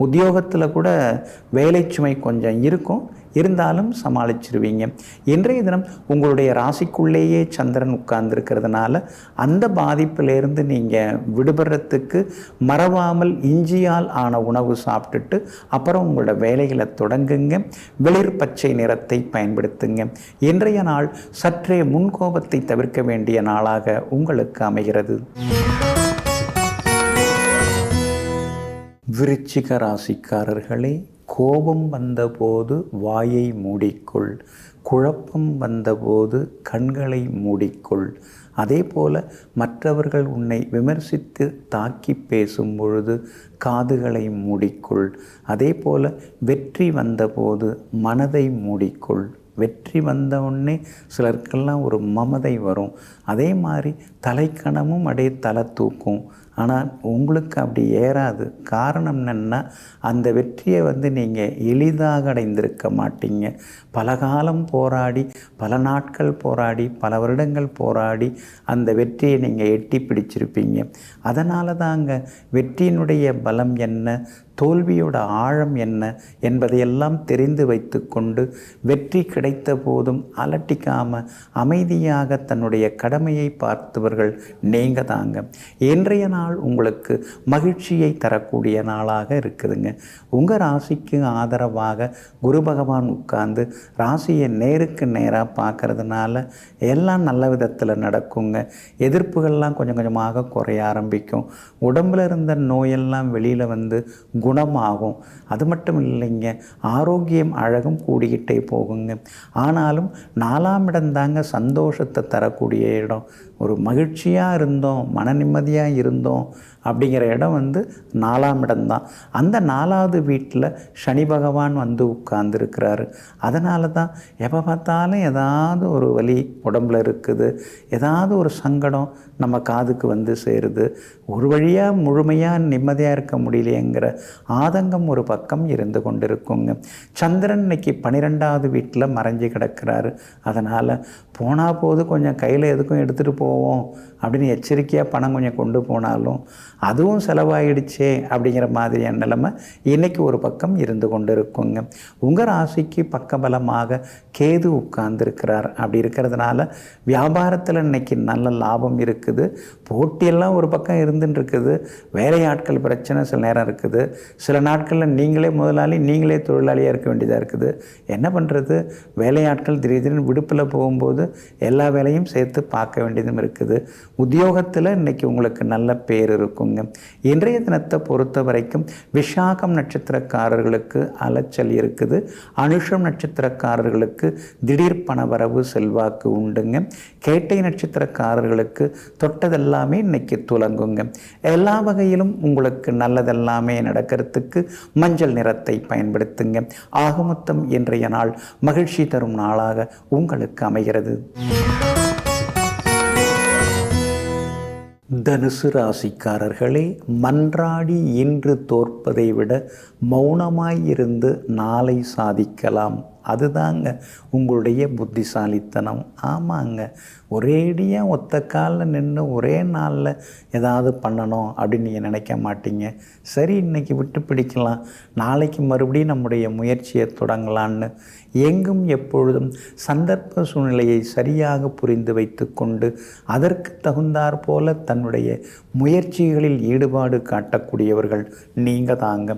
உத்தியோகத்தில் கூட வேலை சுமை கொஞ்சம் இருக்கும், இருந்தாலும் சமாளிச்சிருவீங்க. இன்றைய தினம் உங்களுடைய ராசிக்குள்ளேயே சந்திரன் உட்கார்ந்துருக்கிறதுனால அந்த பாதிப்பிலேருந்து நீங்கள் விடுபடுறதுக்கு மறவாமல் இஞ்சியால் ஆன உணவு சாப்பிட்டுட்டு அப்புறம் உங்களோட வேலைகளை தொடங்குங்க. வெளிர் பச்சை நிறத்தை பயன்படுத்துங்க. இன்றைய நாள் சற்றே முன்கோபத்தை தவிர்க்க வேண்டிய நாளாக உங்களுக்கு அமைகிறது. விருச்சிக ராசிக்காரர்களே, கோபம் வந்தபோது வாயை மூடிக்கொள், குழப்பம் வந்தபோது கண்களை மூடிக்கொள். அதே போல் மற்றவர்கள் உன்னை விமர்சித்து தாக்கி பேசும் பொழுது காதுகளை மூடிக்கொள். அதே போல் வெற்றி வந்தபோது மனதை மூடிக்கொள். வெற்றி வந்தவுடனே சிலருக்கெல்லாம் ஒரு மமதை வரும். அதே மாதிரி தலைக்கணமும் அப்படியே தலை தூக்கும். ஆனால் உங்களுக்கு அப்படி ஏறாது. காரணம் என்னென்னா அந்த வெற்றியை நீங்கள் எளிதாக அடைந்திருக்க மாட்டீங்க. பல காலம் போராடி, பல நாட்கள் போராடி, பல வருடங்கள் போராடி அந்த வெற்றியை நீங்கள் எட்டி பிடிச்சிருப்பீங்க. அதனால தாங்க வெற்றியினுடைய பலம் என்ன, தோல்வியோட ஆழம் என்ன என்பதையெல்லாம் தெரிந்து வைத்து கொண்டு வெற்றி கிடைத்த போதும் அலட்டிக்காமல் அமைதியாக தன்னுடைய கடமையை பார்த்தவர்கள் நீங்கள் தாங்க. இன்றைய நாள் உங்களுக்கு மகிழ்ச்சியை தரக்கூடிய நாளாக இருக்குதுங்க. உங்கள் ராசிக்கு ஆதரவாக குரு பகவான் உட்கார்ந்து ராசியை நேருக்கு நேராக பார்க்கறதுனால எல்லாம் நல்ல விதத்தில் நடக்குங்க. எதிர்ப்புகள்லாம் கொஞ்சம் கொஞ்சமாக குறைய ஆரம்பிக்கும். உடம்பில் இருந்த நோயெல்லாம் வெளியில் குணமாகும். அது மட்டும் இல்லைங்க, ஆரோக்கியம் அழகும் கூடிக்கிட்டே போகுங்க. ஆனாலும் 4ஆம் இடம் தாங்க சந்தோஷத்தை தரக்கூடிய இடம். ஒரு மகிழ்ச்சியாக இருந்தோம், மன நிம்மதியாக இருந்தோம் அப்படிங்கிற இடம் 4ஆம் இடம்தான். அந்த 4வது வீட்டில் சனி பகவான் உட்கார்ந்துருக்கிறாரு. அதனால தான் எப்போ பார்த்தாலும் ஏதாவது ஒரு வலி உடம்பில் இருக்குது, ஏதாவது ஒரு சங்கடம் நம்ம காதுக்கு சேருது. ஒரு வழியாக முழுமையாக நிம்மதியாக இருக்க முடியலையேங்கிற ஆதங்கம் ஒரு பக்கம் இருந்து கொண்டிருக்குங்க. சந்திரன் இன்னைக்கு 12வது வீட்டில் மறைஞ்சு கிடக்கிறாரு. அதனால் போனால் போது கொஞ்சம் கையில் எதுக்கும் எடுத்துகிட்டு போவோம் அப்படின்னு எச்சரிக்கையாக பணம் கொஞ்சம் கொண்டு போனாலும் அதுவும் செலவாயிடுச்சே அப்படிங்கிற மாதிரியான நிலைமை இன்றைக்கி ஒரு பக்கம் இருந்து கொண்டு இருக்குங்க. உங்கள் ராசிக்கு பக்கபலமாக கேது உட்கார்ந்துருக்கிறார். அப்படி இருக்கிறதுனால வியாபாரத்தில் இன்றைக்கி நல்ல லாபம் இருக்குது. போட்டியெல்லாம் ஒரு பக்கம் இருந்துன்னு இருக்குது. வேலையாட்கள் பிரச்சனை சில நேரம் இருக்குது. சில நாட்களில் நீங்களே முதலாளி நீங்களே தொழிலாளியாக இருக்க வேண்டியதாக இருக்குது. என்ன பண்ணுறது, வேலையாட்கள் திடீர்னு விடுப்பில் போகும்போது எல்லா வேலையும் சேர்த்து பார்க்க வேண்டியதும் இருக்குது. உத்தியோகத்தில் இன்றைக்கி உங்களுக்கு நல்ல பேர் இருக்குங்க. இன்றைய தினத்தை பொறுத்த வரைக்கும் விஷாகம் நட்சத்திரக்காரர்களுக்கு அலைச்சல் இருக்குது. அனுஷம் நட்சத்திரக்காரர்களுக்கு திடீர் பணவரவு செல்வாக்கு உண்டுங்க. கேட்டை நட்சத்திரக்காரர்களுக்கு தொட்டதெல்லாமே இன்னைக்கு துலங்குங்க. எல்லா வகையிலும் உங்களுக்கு நல்லதெல்லாமே நடக்கிறதுக்கு மஞ்சள் நிறத்தை பயன்படுத்துங்க. ஆகமொத்தம் இன்றைய நாள் மகிழ்ச்சி தரும் நாளாக உங்களுக்கு அமைகிறது. தனுசு ராசிக்காரர்களே, மன்றாடி இன்று தோற்பதை விட மௌனமாயிருந்து நாளை சாதிக்கலாம் அதுதாங்க உங்களுடைய புத்திசாலித்தனம். ஆமாங்க, ஒரேடியாக ஒத்த காலில் நின்று ஒரே நாளில் ஏதாவது பண்ணணும் அப்படின்னு நீங்கள் நினைக்க மாட்டீங்க. சரி, இன்றைக்கி விட்டு பிடிக்கலாம், நாளைக்கு மறுபடியும் நம்முடைய முயற்சியை தொடங்கலான்னு எங்கும் எப்பொழுதும் சந்தர்ப்ப சூழ்நிலையை சரியாக புரிந்து வைத்து கொண்டு அதற்கு தகுந்தாற் போல தன்னுடைய முயற்சிகளில் ஈடுபாடு காட்டக்கூடியவர்கள் நீங்கள் தாங்க.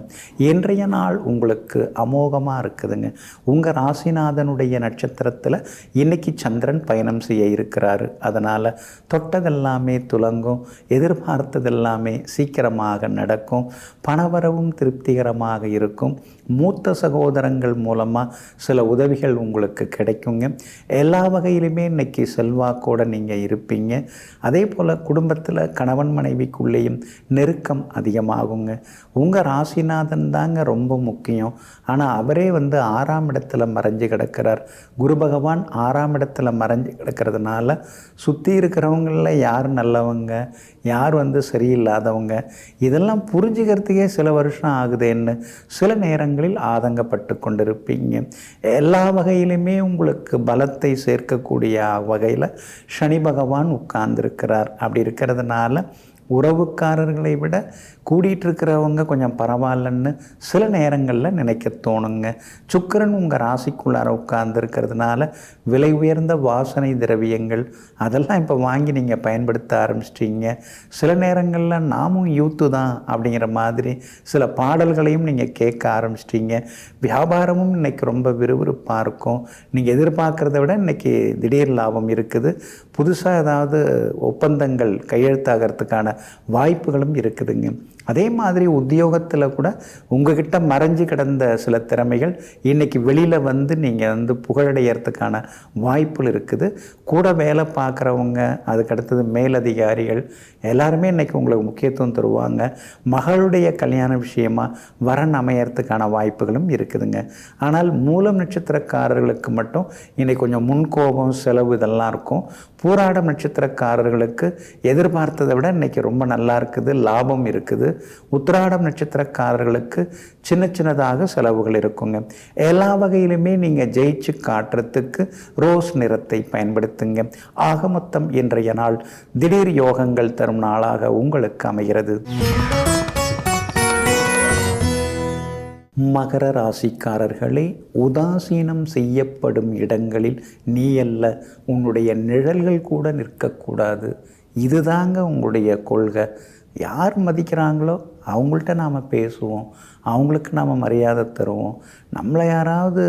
இன்றைய நாள் உங்களுக்கு அமோகமாக இருக்குதுங்க. உங்கள் ராசிநாதனுடைய நட்சத்திரத்தில் இன்றைக்கி சந்திரன் பயணம் செய்ய இருக்கிறாரு. அதனால் தொட்டதெல்லாமே துலங்கும், எதிர்பார்த்ததெல்லாமே சீக்கிரமாக நடக்கும், பணவரவும் திருப்திகரமாக இருக்கும். மூத்த சகோதரங்கள் மூலமாக சில உதவிகள் உங்களுக்கு கிடைக்குங்க. எல்லா வகையிலுமே இன்றைக்கி செல்வாக்கோடு நீங்கள் இருப்பீங்க. அதே போல் குடும்பத்தில் கணவன் மனைவிக்குள்ளேயும் நெருக்கம் அதிகமாகுங்க. உங்கள் ராசிநாதன் தாங்க ரொம்ப முக்கியம். ஆனால் அவரே 6ஆம் இடத்துல மறைஞ்சு கிடக்கிறார். குரு பகவான் 6ஆம் இடத்துல மறைஞ்சு கிடக்கிறதுனால சுற்றி இருக்கிறவங்களில் யார் நல்லவங்க, யார் சரியில்லாதவங்க, இதெல்லாம் புரிஞ்சுக்கிறதுக்கே சில வருஷம் ஆகுதுன்னு சில நேரங்களில் ஆதங்கப்பட்டு கொண்டிருப்பீங்க. எல்லா வகையிலுமே உங்களுக்கு பலத்தை சேர்க்கக்கூடிய வகையில் சனி பகவான் உட்கார்ந்துருக்கிறார். அப்படி இருக்கிறதுனால உறவுக்காரர்களை விட கூடிகிட்டு இருக்கிறவங்க கொஞ்சம் பரவாயில்லன்னு சில நேரங்களில் நினைக்க தோணுங்க. சுக்கிரன் உங்கள் ராசிக்குள்ளார உட்கார்ந்துருக்கிறதுனால விலை உயர்ந்த வாசனை திரவியங்கள் அதெல்லாம் இப்போ வாங்கி நீங்கள் பயன்படுத்த ஆரம்பிச்சிட்டிங்க. சில நேரங்களில் நாமும் யூத்து தான் அப்படிங்கிற மாதிரி சில பாடல்களையும் நீங்கள் கேட்க ஆரம்பிச்சிட்டிங்க. வியாபாரமும் இன்றைக்கி ரொம்ப விறுவிறுப்பாக இருக்கும். நீங்கள் எதிர்பார்க்குறத விட இன்றைக்கி திடீர் லாபம் இருக்குது. புதுசாக ஏதாவது ஒப்பந்தங்கள் கையெழுத்தாகிறதுக்கான வாய்ப்புகளும் இருக்குதுங்க. அதே மாதிரி உத்தியோகத்தில் கூட உங்ககிட்ட மறைஞ்சு கிடந்த சில திறமைகள் இன்றைக்கி வெளியில் நீங்கள் புகழடைகிறதுக்கான வாய்ப்புகள் இருக்குது. கூட வேலை பார்க்குறவங்க, அதுக்கடுத்தது மேலதிகாரிகள் எல்லாருமே இன்றைக்கி உங்களுக்கு முக்கியத்துவம் தருவாங்க. மகளுடைய கல்யாண விஷயமாக வரன் அமையறதுக்கான வாய்ப்புகளும் இருக்குதுங்க. ஆனால் மூலம் நட்சத்திரக்காரர்களுக்கு மட்டும் இன்றைக்கி கொஞ்சம் முன்கோபம், செலவு இதெல்லாம் இருக்கும். பூராடம் நட்சத்திரக்காரர்களுக்கு எதிர்பார்த்ததை விட இன்றைக்கி ரொம்ப நல்லா இருக்குது, லாபம் இருக்குது. உத்திராடம் நட்சத்திரக்காரர்களுக்கு சின்ன சின்னதாக செலவுகள் இருக்குங்க. எல்லா வகையிலுமே நீங்கள் ஜெயிச்சு காட்டுறதுக்கு ரோஸ் நிறத்தை பயன்படுத்துங்க. ஆக மொத்தம் இன்றைய நாள் திடீர் யோகங்கள் தரும் நாளாக உங்களுக்கு அமைகிறது. மகர ராசிக்காரர்களே, உதாசீனம் செய்யப்படும் இடங்களில் நீ அல்ல, உன்னுடைய நிழல்கள் கூட நிற்கக்கூடாது. இதுதாங்க உங்களுடைய கொள்கை. யார் மதிக்கிறாங்களோ அவங்கள்ட்ட நாம் பேசுவோம், அவங்களுக்கு நாம் மரியாதை தருவோம். நம்மளை யாராவது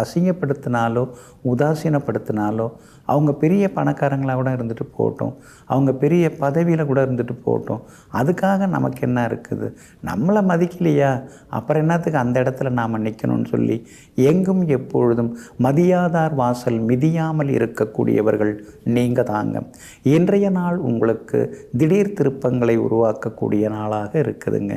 அசிங்கப்படுத்தினாலோ உதாசீனப்படுத்தினாலோ அவங்க பெரிய பணக்காரங்களாக கூட இருந்துட்டு போகட்டும், அவங்க பெரிய பதவியில் கூட இருந்துட்டு போகட்டும், அதுக்காக நமக்கு என்ன இருக்குது? நம்மளை மதிக்கலையா, அப்புறம் என்னத்துக்கு அந்த இடத்துல நாம் நிற்கணும்னு சொல்லி எங்கும் எப்பொழுதும் மதியாதார் வாசல் மிதியாமல் இருக்கக்கூடியவர்கள் நீங்கள் தாங்க. இன்றைய நாள் உங்களுக்கு திடீர் திருப்பங்களை உருவாக்கக்கூடிய நாளாக இருக்குதுங்க.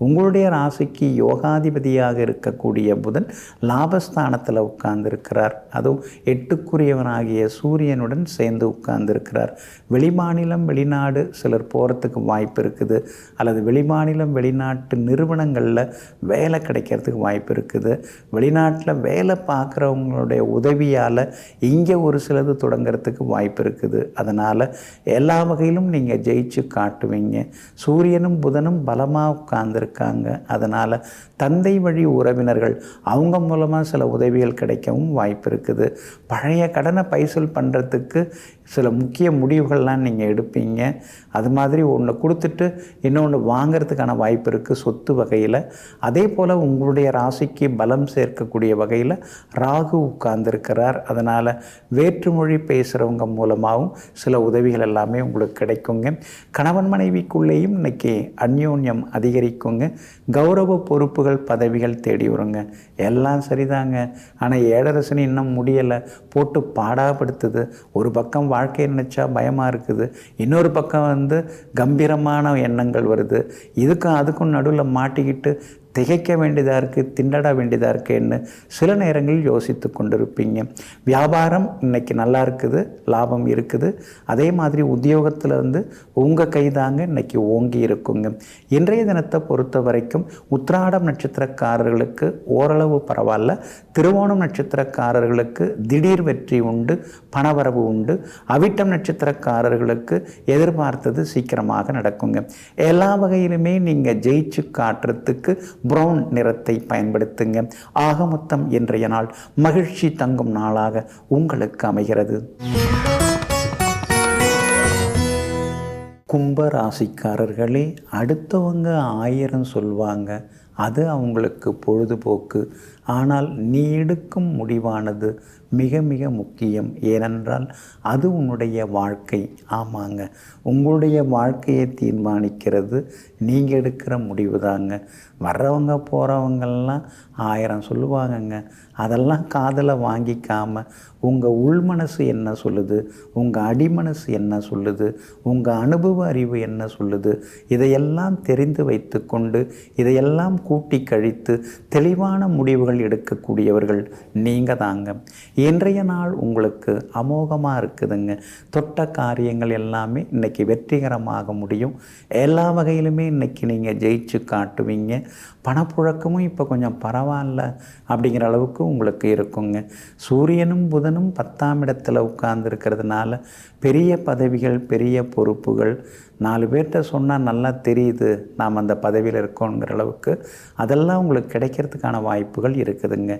உங்களுடைய ராசிக்கு யோகாதிபதியாக இருக்கக்கூடிய புதன் லாபஸ்தானத்தில் உட்கார்ந்துருக்கிறார். அதுவும் 8க்குரியவனாகிய சூரியனுடன் சேர்ந்து உட்கார்ந்துருக்கிறார். வெளிமாநிலம் வெளிநாடு சிலர் போகிறதுக்கு வாய்ப்பு இருக்குது, அல்லது வெளிமாநிலம் வெளிநாட்டு நிறுவனங்களில் வேலை கிடைக்கிறதுக்கு வாய்ப்பு இருக்குது. வெளிநாட்டில் வேலை பார்க்குறவங்களுடைய உதவியால் இங்கே ஒரு சிலது தொடங்கிறதுக்கு வாய்ப்பு இருக்குது. அதனால் எல்லா வகையிலும் நீங்கள் ஜெயிச்சு காட்டுவீங்க. சூரியனும் புதனும் பலமாக உட்கார்ந்துருக்காங்க. அதனால் தந்தை வழி உறவினர்கள் அவங்க மூலமாக சில உதவிகள் கிடைக்கவும் வாய்ப்பு இருக்குது. பழைய கடனை பைசல் பண்ணுறதுக்கு சில முக்கிய முடிவுகள்லாம் நீங்கள் எடுப்பீங்க. அது மாதிரி ஒன்று கொடுத்துட்டு இன்னொன்று வாங்கிறதுக்கான வாய்ப்பு இருக்குது சொத்து வகையில். அதே போல் உங்களுடைய ராசிக்கு பலம் சேர்க்கக்கூடிய வகையில் ராகு உட்கார்ந்துருக்கிறார். அதனால் வேற்றுமொழி பேசுகிறவங்க மூலமாகவும் சில உதவிகள் எல்லாமே உங்களுக்கு கிடைக்குங்க. கணவன் மனைவிக்குள்ளேயும் இன்றைக்கி அந்யோன்யம் அதிகரிக்குங்க. கௌரவ பொறுப்புகள் பதவிகள் தேடி வருங்க. எல்லாம் சரிதாங்க, ஆனால் ஏழரசனி இன்னும் முடியலை, போட்டு பாடாப்படுத்துது. ஒரு பக்கம் வாழ்க்கையை நினச்சா பயமாக இருக்குது, இன்னொரு பக்கம் கம்பீரமான எண்ணங்கள் வருது. இதுக்கும் அதுக்கும் நடுவில் மாட்டிக்கிட்டு திகைக்க வேண்டியதாக இருக்குது, திண்டட வேண்டியதாக இருக்குன்னு சில நேரங்களில் யோசித்து கொண்டிருப்பீங்க. வியாபாரம் இன்னைக்கு நல்லா இருக்குது, லாபம் இருக்குது. அதே மாதிரி உத்தியோகத்தில் வந்து உங்கள் கைதாங்க இன்னைக்கு ஓங்கி இருக்குங்க. இன்றைய தினத்தை பொறுத்த வரைக்கும் உத்திராடம் நட்சத்திரக்காரர்களுக்கு ஓரளவு பரவாயில்ல. திருவோணம் நட்சத்திரக்காரர்களுக்கு திடீர் வெற்றி உண்டு, பணவரவு உண்டு. அவிட்டம் நட்சத்திரக்காரர்களுக்கு எதிர்பார்த்தது சீக்கிரமாக நடக்குங்க. எல்லா வகையிலுமே நீங்கள் ஜெயிச்சு காட்டுறதுக்கு ப்ரௌன் நிறத்தை பயன்படுத்துங்க. ஆக மொத்தம் இன்றைய நாள் மகிழ்ச்சி தங்கும் நாளாக உங்களுக்கு அமைகிறது. கும்பராசிக்காரர்களே, அடுத்தவங்க 1000 சொல்வாங்க, அது அவங்களுக்கு பொழுதுபோக்கு. ஆனால் நீ எடுக்கும் முடிவானது மிக மிக முக்கியம். ஏனென்றால் அது உன்னுடைய வாழ்க்கை. ஆமாங்க, உங்களுடைய வாழ்க்கையை தீர்மானிக்கிறது நீங்கள் எடுக்கிற முடிவு தாங்க. வர்றவங்க போகிறவங்கெல்லாம் 1000 சொல்லுவாங்கங்க. அதெல்லாம் காதில் வாங்கிக்காமல் உங்கள் உள்மனசு என்ன சொல்லுது, உங்கள் அடிமனசு என்ன சொல்லுது, உங்கள் அனுபவ அறிவு என்ன சொல்லுது, இதையெல்லாம் தெரிந்து வைத்து கொண்டு இதையெல்லாம் கூட்டி கழித்து தெளிவான முடிவுகள் எடுக்கக்கூடியவர்கள் நீங்கள் தாங்க. இன்றைய நாள் உங்களுக்கு அமோகமாக இருக்குதுங்க. தொட்ட காரியங்கள் எல்லாமே இன்றைக்கி வெற்றிகரமாக முடியும். எல்லா வகையிலுமே இன்றைக்கி நீங்கள் ஜெயிச்சு காட்டுவீங்க. பணப்புழக்கமும் இப்போ கொஞ்சம் பரவாயில்ல அப்படிங்கிற அளவுக்கு உங்களுக்கு இருக்குங்க. சூரியனும் புதனும் 10ஆம் இடத்துல உட்கார்ந்துருக்கிறதுனால பெரிய பதவிகள், பெரிய பொறுப்புகள், 4 பேர்கிட்ட சொன்னால் நல்லா தெரியுது நாம் அந்த பதவியில் இருக்கோங்கிற அளவுக்கு அதெல்லாம் உங்களுக்கு கிடைக்கிறதுக்கான வாய்ப்புகள் இருக்குதுங்க.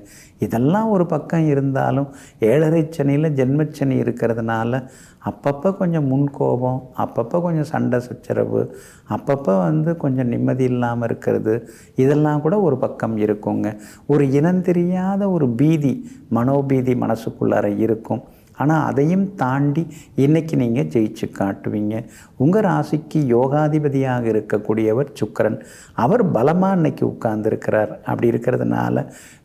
இதெல்லாம் ஒரு பக்கம் இருந்தாலும் 7.5 சனியில் ஜென்மச்சனி இருக்கிறதுனால அப்பப்போ கொஞ்சம் முன்கோபம், அப்பப்போ கொஞ்சம் சண்டை சச்சரவு, அப்பப்போ வந்து கொஞ்சம் நிம்மதி இல்லாமல் இருக்கிறது, இதெல்லாம் கூட ஒரு பக்கம் இருக்குங்க. ஒரு இனம் தெரியாத ஒரு பீதி, மனோபீதி மனசுக்குள்ளார இருக்கும். ஆனால் அதையும் தாண்டி இன்றைக்கி நீங்கள் ஜெயிச்சு காட்டுவீங்க. உங்கள் ராசிக்கு யோகாதிபதியாக இருக்கக்கூடியவர் சுக்கிரன். அவர் பலமாக இன்றைக்கி உட்கார்ந்துருக்கிறார். அப்படி இருக்கிறதுனால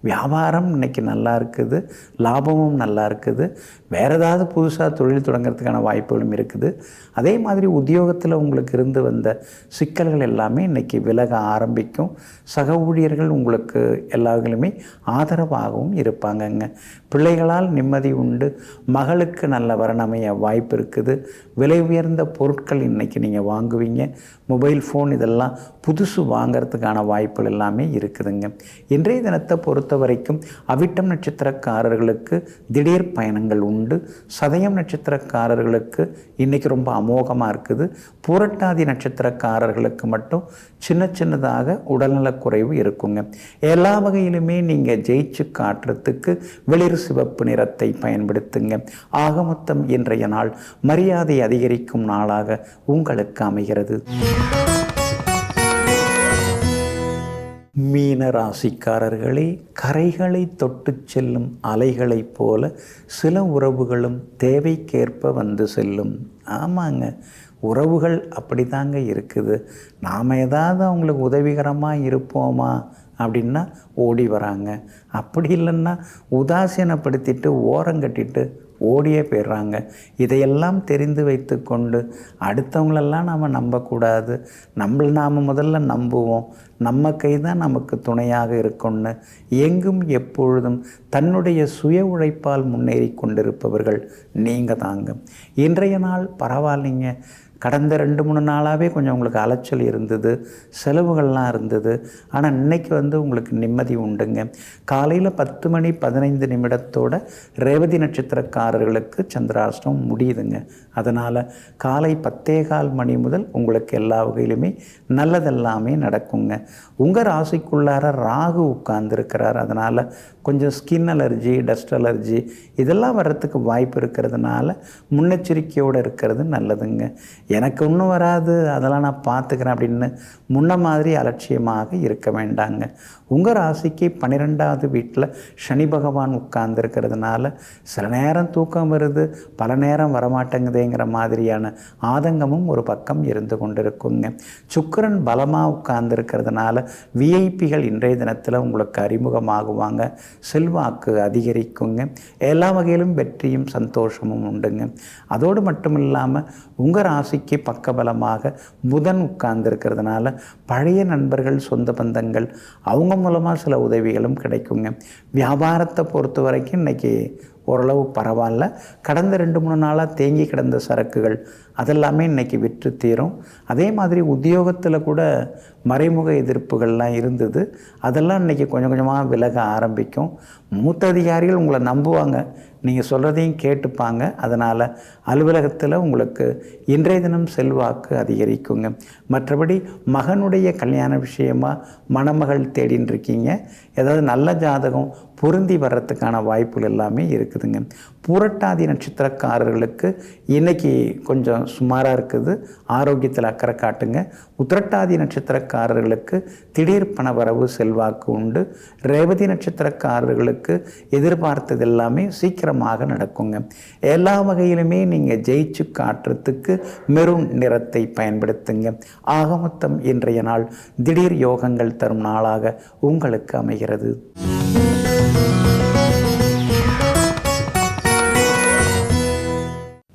வியாபாரம் இன்றைக்கி நல்லா இருக்குது, லாபமும் நல்லா இருக்குது. வேறு ஏதாவது புதுசாக தொழில் தொடங்கிறதுக்கான வாய்ப்புகளும் இருக்குது. அதே மாதிரி உத்தியோகத்தில் உங்களுக்கு இருந்து வந்த சிக்கல்கள் எல்லாமே இன்றைக்கி விலக ஆரம்பிக்கும். சக ஊழியர்கள் உங்களுக்கு எல்லாருமே ஆதரவாகவும் இருப்பாங்கங்க. பிள்ளைகளால் நிம்மதி உண்டு. மகளுக்கு நல்ல வரணமைய வாய்ப்பு இருக்குது. விலை உயர்ந்த பொருட்கள் இன்றைக்கி நீங்கள் வாங்குவீங்க. மொபைல் ஃபோன் இதெல்லாம் புதுசு வாங்கிறதுக்கான வாய்ப்புகள் எல்லாமே இருக்குதுங்க. இன்றைய தினத்தை பொறுத்த வரைக்கும் அவிட்டம் நட்சத்திரக்காரர்களுக்கு திடீர் பயணங்கள் உண்டு. சதயம் நட்சத்திரக்காரர்களுக்கு இன்றைக்கி ரொம்ப அமோகமாக இருக்குது. புரட்டாதி நட்சத்திரக்காரர்களுக்கு மட்டும் சின்ன சின்னதாக உடல்நலக்குறைவு இருக்குங்க. எல்லா வகையிலுமே நீங்கள் ஜெயிச்சு காட்டுறதுக்கு வெளிர் சிவப்பு நிறத்தை பயன்படுத்துங்க. ஆக மொத்தம் இன்றைய நாள் மரியாதை அதிகரிக்கும் நாளாக உங்களுக்கு அமைகிறது. மீன ராசிக்காரர்களே, கரைகளை தொட்டு செல்லும் அலைகளைப் போல சில உறவுகளும் தேவைக்கேற்ப வந்து செல்லும். ஆமாங்க, உறவுகள் அப்படி தாங்க இருக்குது. நாம் ஏதாவது அவங்களுக்கு உதவிகரமாக இருப்போமா அப்படின்னா ஓடி வராங்க. அப்படி இல்லைன்னா உதாசீனப்படுத்திட்டு ஓரங்கட்டிட்டு ஓடியே போயிடுறாங்க. இதையெல்லாம் தெரிந்து வைத்து கொண்டு அடுத்தவங்களெல்லாம் நாம் நம்பக்கூடாது. நாம் முதல்ல நம்புவோம். நம்ம கை தான் நமக்கு துணையாக இருக்கும்னு எங்கும் எப்பொழுதும் தன்னுடைய சுய உழைப்பால் முன்னேறி கொண்டிருப்பவர்கள் நீங்கள் தாங்க. இன்றைய நாள் பரவாயில்லைங்க. கடந்த 2-3 நாளாகவே கொஞ்சம் உங்களுக்கு அலைச்சல் இருந்தது, செலவுகள்லாம் இருந்தது. ஆனால் இன்றைக்கி வந்து உங்களுக்கு நிம்மதி உண்டுங்க. காலையில் 10:15 ரேவதி நட்சத்திரக்காரர்களுக்கு சந்திராஷ்டமம் முடியுதுங்க. அதனால் காலை 10:15 முதல் உங்களுக்கு எல்லா வகையிலுமே நல்லதெல்லாமே நடக்குங்க. உங்கள் ராசிக்குள்ளார ராகு உட்கார்ந்துருக்கிறார். அதனால் கொஞ்சம் ஸ்கின் அலர்ஜி, டஸ்ட் அலர்ஜி இதெல்லாம் வர்றதுக்கு வாய்ப்பு இருக்கிறதுனால முன்னெச்சரிக்கையோடு இருக்கிறது நல்லதுங்க. எனக்கு ஒன்றும் வராது, அதெல்லாம் நான் பார்த்துக்கிறேன் அப்படின்னு முன்ன மாதிரி அலட்சியமாக இருக்க வேண்டாங்க. உங்கள் ராசிக்கு 12வது வீட்டில் சனி பகவான் உட்கார்ந்துருக்கிறதுனால சில நேரம் தூக்கம் வருது, பல நேரம் வரமாட்டேங்குதுங்கிற மாதிரியான ஆதங்கமும் ஒரு பக்கம் இருந்து கொண்டிருக்குங்க. சுக்கிரன் பலமாக உட்கார்ந்துருக்கிறதுனால விஐபிகள் இன்றைய தினத்தில் உங்களுக்கு அறிமுகமாகுவாங்க. செல்வாக்கு அதிகரிக்குங்க. எல்லா வகையிலும் வெற்றியும் சந்தோஷமும் உண்டுங்க. அதோடு மட்டும் இல்லாமல் உங்கள் ராசிக்கு ராசிக்கு பக்கபலமாக புதன் உட்கார்ந்துருக்கிறதுனால பழைய நண்பர்கள், சொந்த பந்தங்கள் அவங்க மூலமாக சில உதவிகளும் கிடைக்குங்க. வியாபாரத்தை பொறுத்த வரைக்கும் இன்றைக்கி ஓரளவு பரவாயில்ல. கடந்த 2-3 நாளாக தேங்கி கிடந்த சரக்குகள் அதெல்லாமே இன்றைக்கி விற்று தீரும். அதே மாதிரி உத்தியோகத்தில் கூட மறைமுக எதிர்ப்புகள்லாம் இருந்தது, அதெல்லாம் இன்றைக்கி கொஞ்சம் கொஞ்சமாக விலக ஆரம்பிக்கும். மூத்த அதிகாரிகள் உங்களை நம்புவாங்க, நீங்கள் சொல்கிறதையும் கேட்டுப்பாங்க. அதனால் அலுவலகத்தில் உங்களுக்கு இன்றைய தினம் செல்வாக்கு அதிகரிக்குங்க. மற்றபடி மகனுடைய கல்யாண விஷயமாக மணமகள் தேடின்னு இருக்கீங்க, ஏதாவது நல்ல ஜாதகம் பொருந்தி வர்றதுக்கான வாய்ப்புகள் எல்லாமே இருக்குதுங்க. பூரட்டாதி நட்சத்திரக்காரர்களுக்கு இன்றைக்கி கொஞ்சம் சுமாராக இருக்குது, ஆரோக்கியத்தில் அக்கறை காட்டுங்க. உத்திரட்டாதி நட்சத்திரக்காரர்களுக்கு திடீர் பண வரவு செல்வாக்கு உண்டு. ரேவதி நட்சத்திரக்காரர்களுக்கு எதிர்பார்த்தது எல்லாமே சீக்கிரமாக நடக்குங்க. எல்லா வகையிலுமே நீங்கள் ஜெயிச்சு காட்டுறதுக்கு மெரூன் நிறத்தை பயன்படுத்துங்க. ஆக மொத்தம் இன்றைய நாள் திடீர் யோகங்கள் தரும் நாளாக உங்களுக்கு அமைகிறது.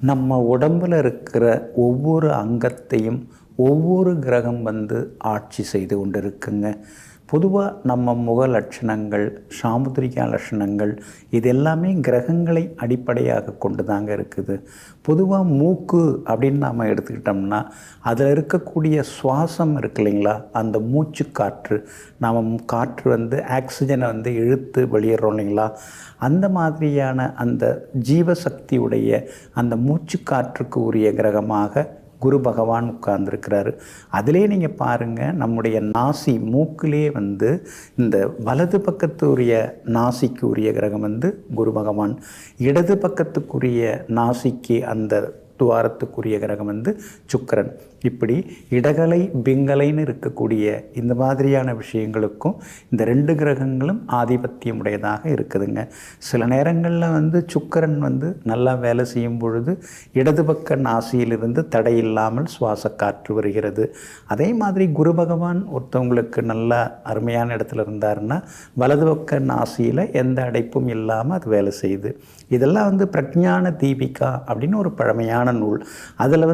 நம்ம உடம்பில் இருக்கிற ஒவ்வொரு அங்கத்தையும் ஒவ்வொரு கிரகம் ஆட்சி செய்து கொண்டு இருக்குங்க. பொதுவாக நம்ம முக லட்சணங்கள், சாமுத்திரிகா லட்சணங்கள் இது எல்லாமே கிரகங்களை அடிப்படையாக கொண்டு தாங்க இருக்குது. பொதுவாக மூக்கு அப்படின்னு நாம் எடுத்துக்கிட்டோம்னா அதில் இருக்கக்கூடிய சுவாசம் இருக்கு இல்லைங்களா, அந்த மூச்சு காற்று, நாம் காற்று ஆக்சிஜனை இழுத்து வெளியேறோம் இல்லைங்களா, அந்த மாதிரியான அந்த ஜீவசக்தியுடைய அந்த மூச்சு காற்றுக்கு உரிய கிரகமாக குரு பகவான் உட்கார்ந்துருக்கிறாரு. அதிலே நீங்கள் பாருங்கள், நம்முடைய நாசி மூக்கிலே இந்த வலது பக்கத்துக்குரிய நாசிக்கு உரிய கிரகம் குரு பகவான், இடது பக்கத்துக்குரிய நாசிக்கு அந்த துவாரத்துக்குரிய கிரகம் சுக்கிரன். இப்படி இடகலை பிங்கலைன்னு இருக்கக்கூடிய இந்த மாதிரியான விஷயங்களுக்கும் இந்த 2 கிரகங்களும் ஆதிபத்தியம் உடையதாக இருக்குதுங்க. சில நேரங்களில் சுக்கிரன் நல்லா வேலை செய்யும் பொழுது இடது பக்க நாசியிலிருந்து தடையில்லாமல் சுவாச காற்று வருகிறது. அதே மாதிரி குரு பகவான் ஒருத்தவங்களுக்கு நல்லா அருமையான இடத்துல இருந்தாருன்னா வலது பக்க நாசியில் எந்த அடைப்பும் இல்லாமல் அது வேலை செய்யுது. இதெல்லாம் பிரஜான தீபிகா அப்படின்னு ஒரு பழமையான நூல், அதில்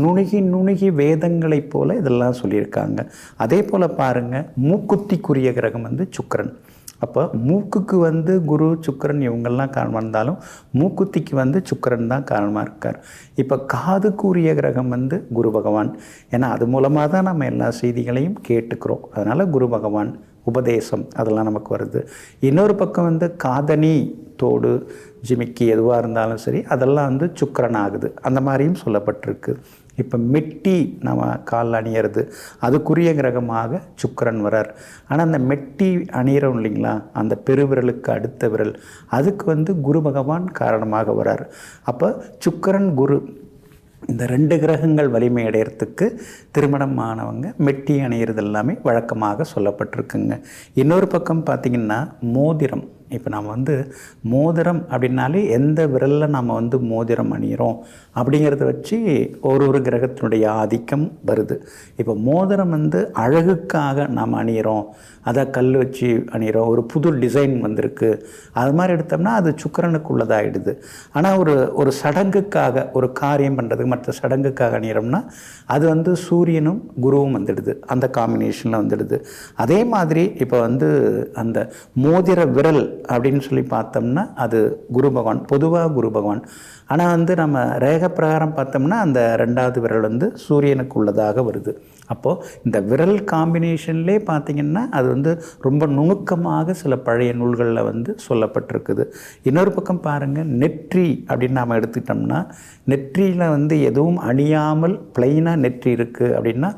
நுணுகி வேதங்களைப் போல இதெல்லாம் சொல்லியிருக்காங்க. அதே போல் பாருங்கள், மூக்குத்திக்குரிய கிரகம் சுக்கிரன். அப்போ மூக்குக்கு குரு சுக்கிரன் இவங்கெல்லாம் காரணமாக இருந்தாலும் மூக்குத்திக்கு சுக்கிரன் தான் காரணமாக இருக்கார். இப்போ காதுக்குரிய கிரகம் குரு பகவான். ஏன்னா அது மூலமாக தான் நம்ம எல்லா செய்திகளையும் கேட்டுக்கிறோம். அதனால் குரு பகவான் உபதேசம் அதெல்லாம் நமக்கு வருது. இன்னொரு பக்கம் காதணி, தோடு, ஜிமிக்கி எதுவாக இருந்தாலும் சரி அதெல்லாம் சுக்கிரன் ஆகுது. அந்த மாதிரியும் சொல்லப்பட்டிருக்கு. இப்போ மெட்டி நம்ம காலில் அணியிறது அதுக்குரிய கிரகமாக சுக்கிரன் வரார். ஆனால் அந்த மெட்டி அணியிறோம் இல்லைங்களா, அந்த பெருவிரலுக்கு அடுத்த விரல், அதுக்கு குரு பகவான் காரணமாக வரார். அப்போ சுக்கிரன் குரு இந்த 2 கிரகங்கள் வலிமை அடையிறதுக்கு திருமணமானவங்க மெட்டி அணியிறது எல்லாமே வழக்கமாக சொல்லப்பட்டிருக்குங்க. இன்னொரு பக்கம் பார்த்திங்கன்னா மோதிரம். இப்போ நாம் மோதிரம் அப்படின்னாலே எந்த விரலில் நாம் மோதிரம் அணிகிறோம் அப்படிங்கிறத வச்சு ஒரு கிரகத்தினுடைய ஆதிக்கம் வருது. இப்போ மோதிரம் அழகுக்காக நாம் அணிகிறோம், அதை கல் வச்சு அணிகிறோம், ஒரு புது டிசைன் வந்திருக்கு, அது மாதிரி எடுத்தோம்னா அது சுக்கிரனுக்கு உள்ளதாகிடுது. ஆனால் ஒரு சடங்குக்காக, ஒரு காரியம் பண்ணுறதுக்கு, மற்ற சடங்குக்காக அணிகிறோம்னா அது சூரியனும் குருவும் வந்துடுது, அந்த காம்பினேஷனில் வந்துடுது. அதே மாதிரி இப்போ அந்த மோதிர விரல் அப்படின்னு சொல்லி பார்த்தோம்னா அது குரு பகவான், பொதுவாக குரு பகவான். ஆனால் நம்ம ரேக பிரகாரம் பார்த்தோம்னா அந்த 2வது விரல் சூரியனுக்கு உள்ளதாக வருது. அப்போது இந்த விரல் காம்பினேஷன்லே பார்த்திங்கன்னா அது ரொம்ப நுணுக்கமாக சில பழைய நூல்களில் சொல்லப்பட்டிருக்குது. இன்னொரு பக்கம் பாருங்கள், நெற்றி அப்படின்னு நாம் எடுத்துக்கிட்டோம்னா நெற்றியில் எதுவும் அணியாமல் பிளைனாக நெற்றி இருக்குது அப்படின்னா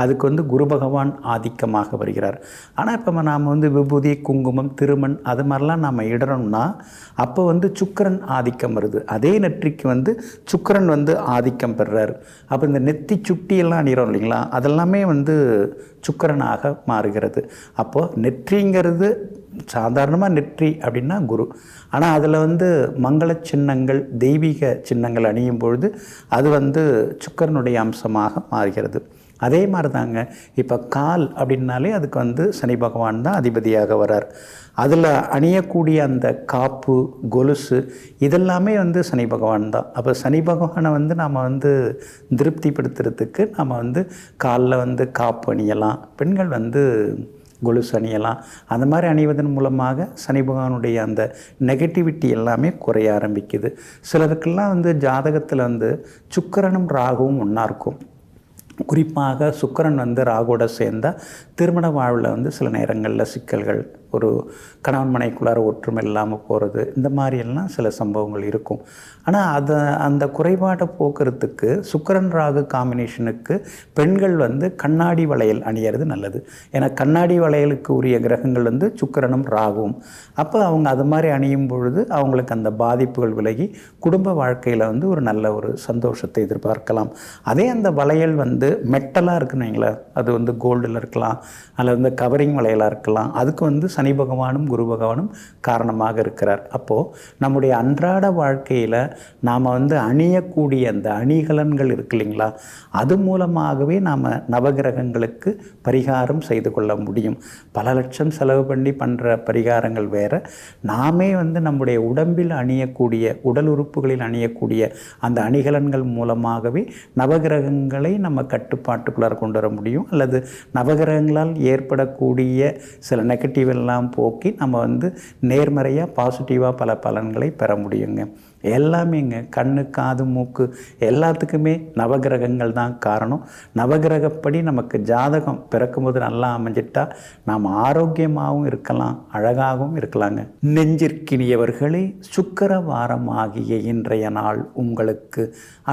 அதுக்கு குரு பகவான் ஆதிக்கமாக வருகிறார். ஆனால் இப்போ நாம் விபூதி, குங்குமம், திருமண் அது மாதிரிலாம் நாம் இடறோம்னா அப்போ சுக்கிரன் ஆதிக்கம் வருது. அதே நெற்றிக்கு சுக்கிரன் ஆதிக்கம் பெறுறார். அப்போ இந்த நெத்தி சுட்டியெல்லாம் அணிகிறோம் இல்லைங்களா, அதெல்லாமே சுக்கிரனாக மாறுகிறது. அப்போது நெற்றிங்கிறது சாதாரணமாக நெற்றி அப்படின்னா குரு. ஆனால் அதில் மங்கள சின்னங்கள், தெய்வீக சின்னங்கள் அணியும் பொழுது அது சுக்கிரனுடைய அம்சமாக மாறுகிறது. அதே மாதிரி தாங்க இப்போ கால் அப்படின்னாலே அதுக்கு வந்து சனி பகவான் தான் அதிபதியாக வரார். அதில் அணியக்கூடிய அந்த காப்பு, கொலுசு இதெல்லாமே வந்து சனி பகவான் தான். அப்போ சனி பகவானை வந்து நாம் வந்து திருப்திப்படுத்துறதுக்கு நம்ம வந்து காலில் வந்து காப்பு அணியலாம், பெண்கள் வந்து கொலுசு அணியலாம். அந்த மாதிரி அணிவதன் மூலமாக சனி பகவானுடைய அந்த நெகட்டிவிட்டி எல்லாமே குறைய ஆரம்பிக்குது. சிலருக்கெல்லாம் வந்து ஜாதகத்தில் வந்து சுக்கிரனும் ராகுவும் ஒன்றா இருக்கும். குறிப்பாக சுக்கிரன் வந்து ராகுவோட சேர்ந்தால் திருமண வாழ்வில் வந்து சில நேரங்களில் சிக்கல்கள், ஒரு கணவன் மனைக்குள்ளார ஒற்றுமை இல்லாமல் போகிறது, இந்த மாதிரியெல்லாம் சில சம்பவங்கள் இருக்கும். ஆனால் அந்த குறைபாட்டை போக்குறதுக்கு சுக்கிரன் ராகு காம்பினேஷனுக்கு பெண்கள் வந்து கண்ணாடி வளையல் அணியிறது நல்லது. ஏன்னா கண்ணாடி வளையலுக்கு உரிய கிரகங்கள் வந்து சுக்கிரனும் ராகுவும். அப்போ அவங்க அது மாதிரி அணியும் பொழுது அவங்களுக்கு அந்த பாதிப்புகள் விலகி குடும்ப வாழ்க்கையில் வந்து ஒரு நல்ல ஒரு சந்தோஷத்தை எதிர்பார்க்கலாம். அதே அந்த வளையல் வந்து மெட்டலாக இருக்குன்னு வைங்களேன், அது வந்து கோல்டில் இருக்கலாம் அல்லது வந்து கவரிங் வளையலாக இருக்கலாம். அதுக்கு வந்து சனி பகவானும் குரு பகவானும் காரணமாக இருக்கிறார். அப்போது நம்முடைய அன்றாட வாழ்க்கையில் நாம் வந்து அணியக்கூடிய அந்த அணிகலன்கள் இருக்கு இல்லைங்களா, அது மூலமாகவே நாம் நவகிரகங்களுக்கு பரிகாரம் செய்து கொள்ள முடியும். பல லட்சம் செலவு பண்ணி பண்ணுற பரிகாரங்கள் வேறு, நாமே வந்து நம்முடைய உடம்பில் அணியக்கூடிய, உடல் உறுப்புகளில் அணியக்கூடிய அந்த அணிகலன்கள் மூலமாகவே நவகிரகங்களை நம்ம கட்டுப்பாட்டுக்குள்ளார கொண்டு வர முடியும். அல்லது நவகிரகங்களால் ஏற்படக்கூடிய சில நெகட்டிவ் எல்லாம் போக்கி நம்ம வந்து நேர்மறையாக பாசிட்டிவாக பல பலன்களை பெற முடியுங்க. எல்லாமேங்க கண்ணு, காது, மூக்கு எல்லாத்துக்குமே நவகிரகங்கள் தான் காரணம். நவகிரகப்படி நமக்கு ஜாதகம் பிறக்கும்போது நல்லா அமைஞ்சிட்டா நாம் ஆரோக்கியமாகவும் இருக்கலாம், அழகாகவும் இருக்கலாங்க. நெஞ்சிற்கினியவர்களே, சுக்கிர வாரம் ஆகிய இன்றைய நாள் உங்களுக்கு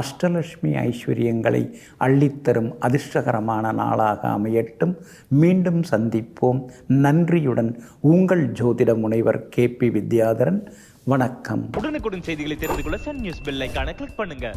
அஷ்டலட்சுமி ஐஸ்வர்யங்களை அள்ளித்தரும் அதிர்ஷ்டகரமான நாளாக அமையட்டும். மீண்டும் சந்திப்போம். நன்றியுடன் உங்கள் ஜோதிட முனைவர் KP வித்யாதரன். வணக்கம். உடனுக்குடன் செய்திகளை தெரிந்து கொள்ள சன் நியூஸ் பெல் ஐகானை கிளிக் பண்ணுங்க.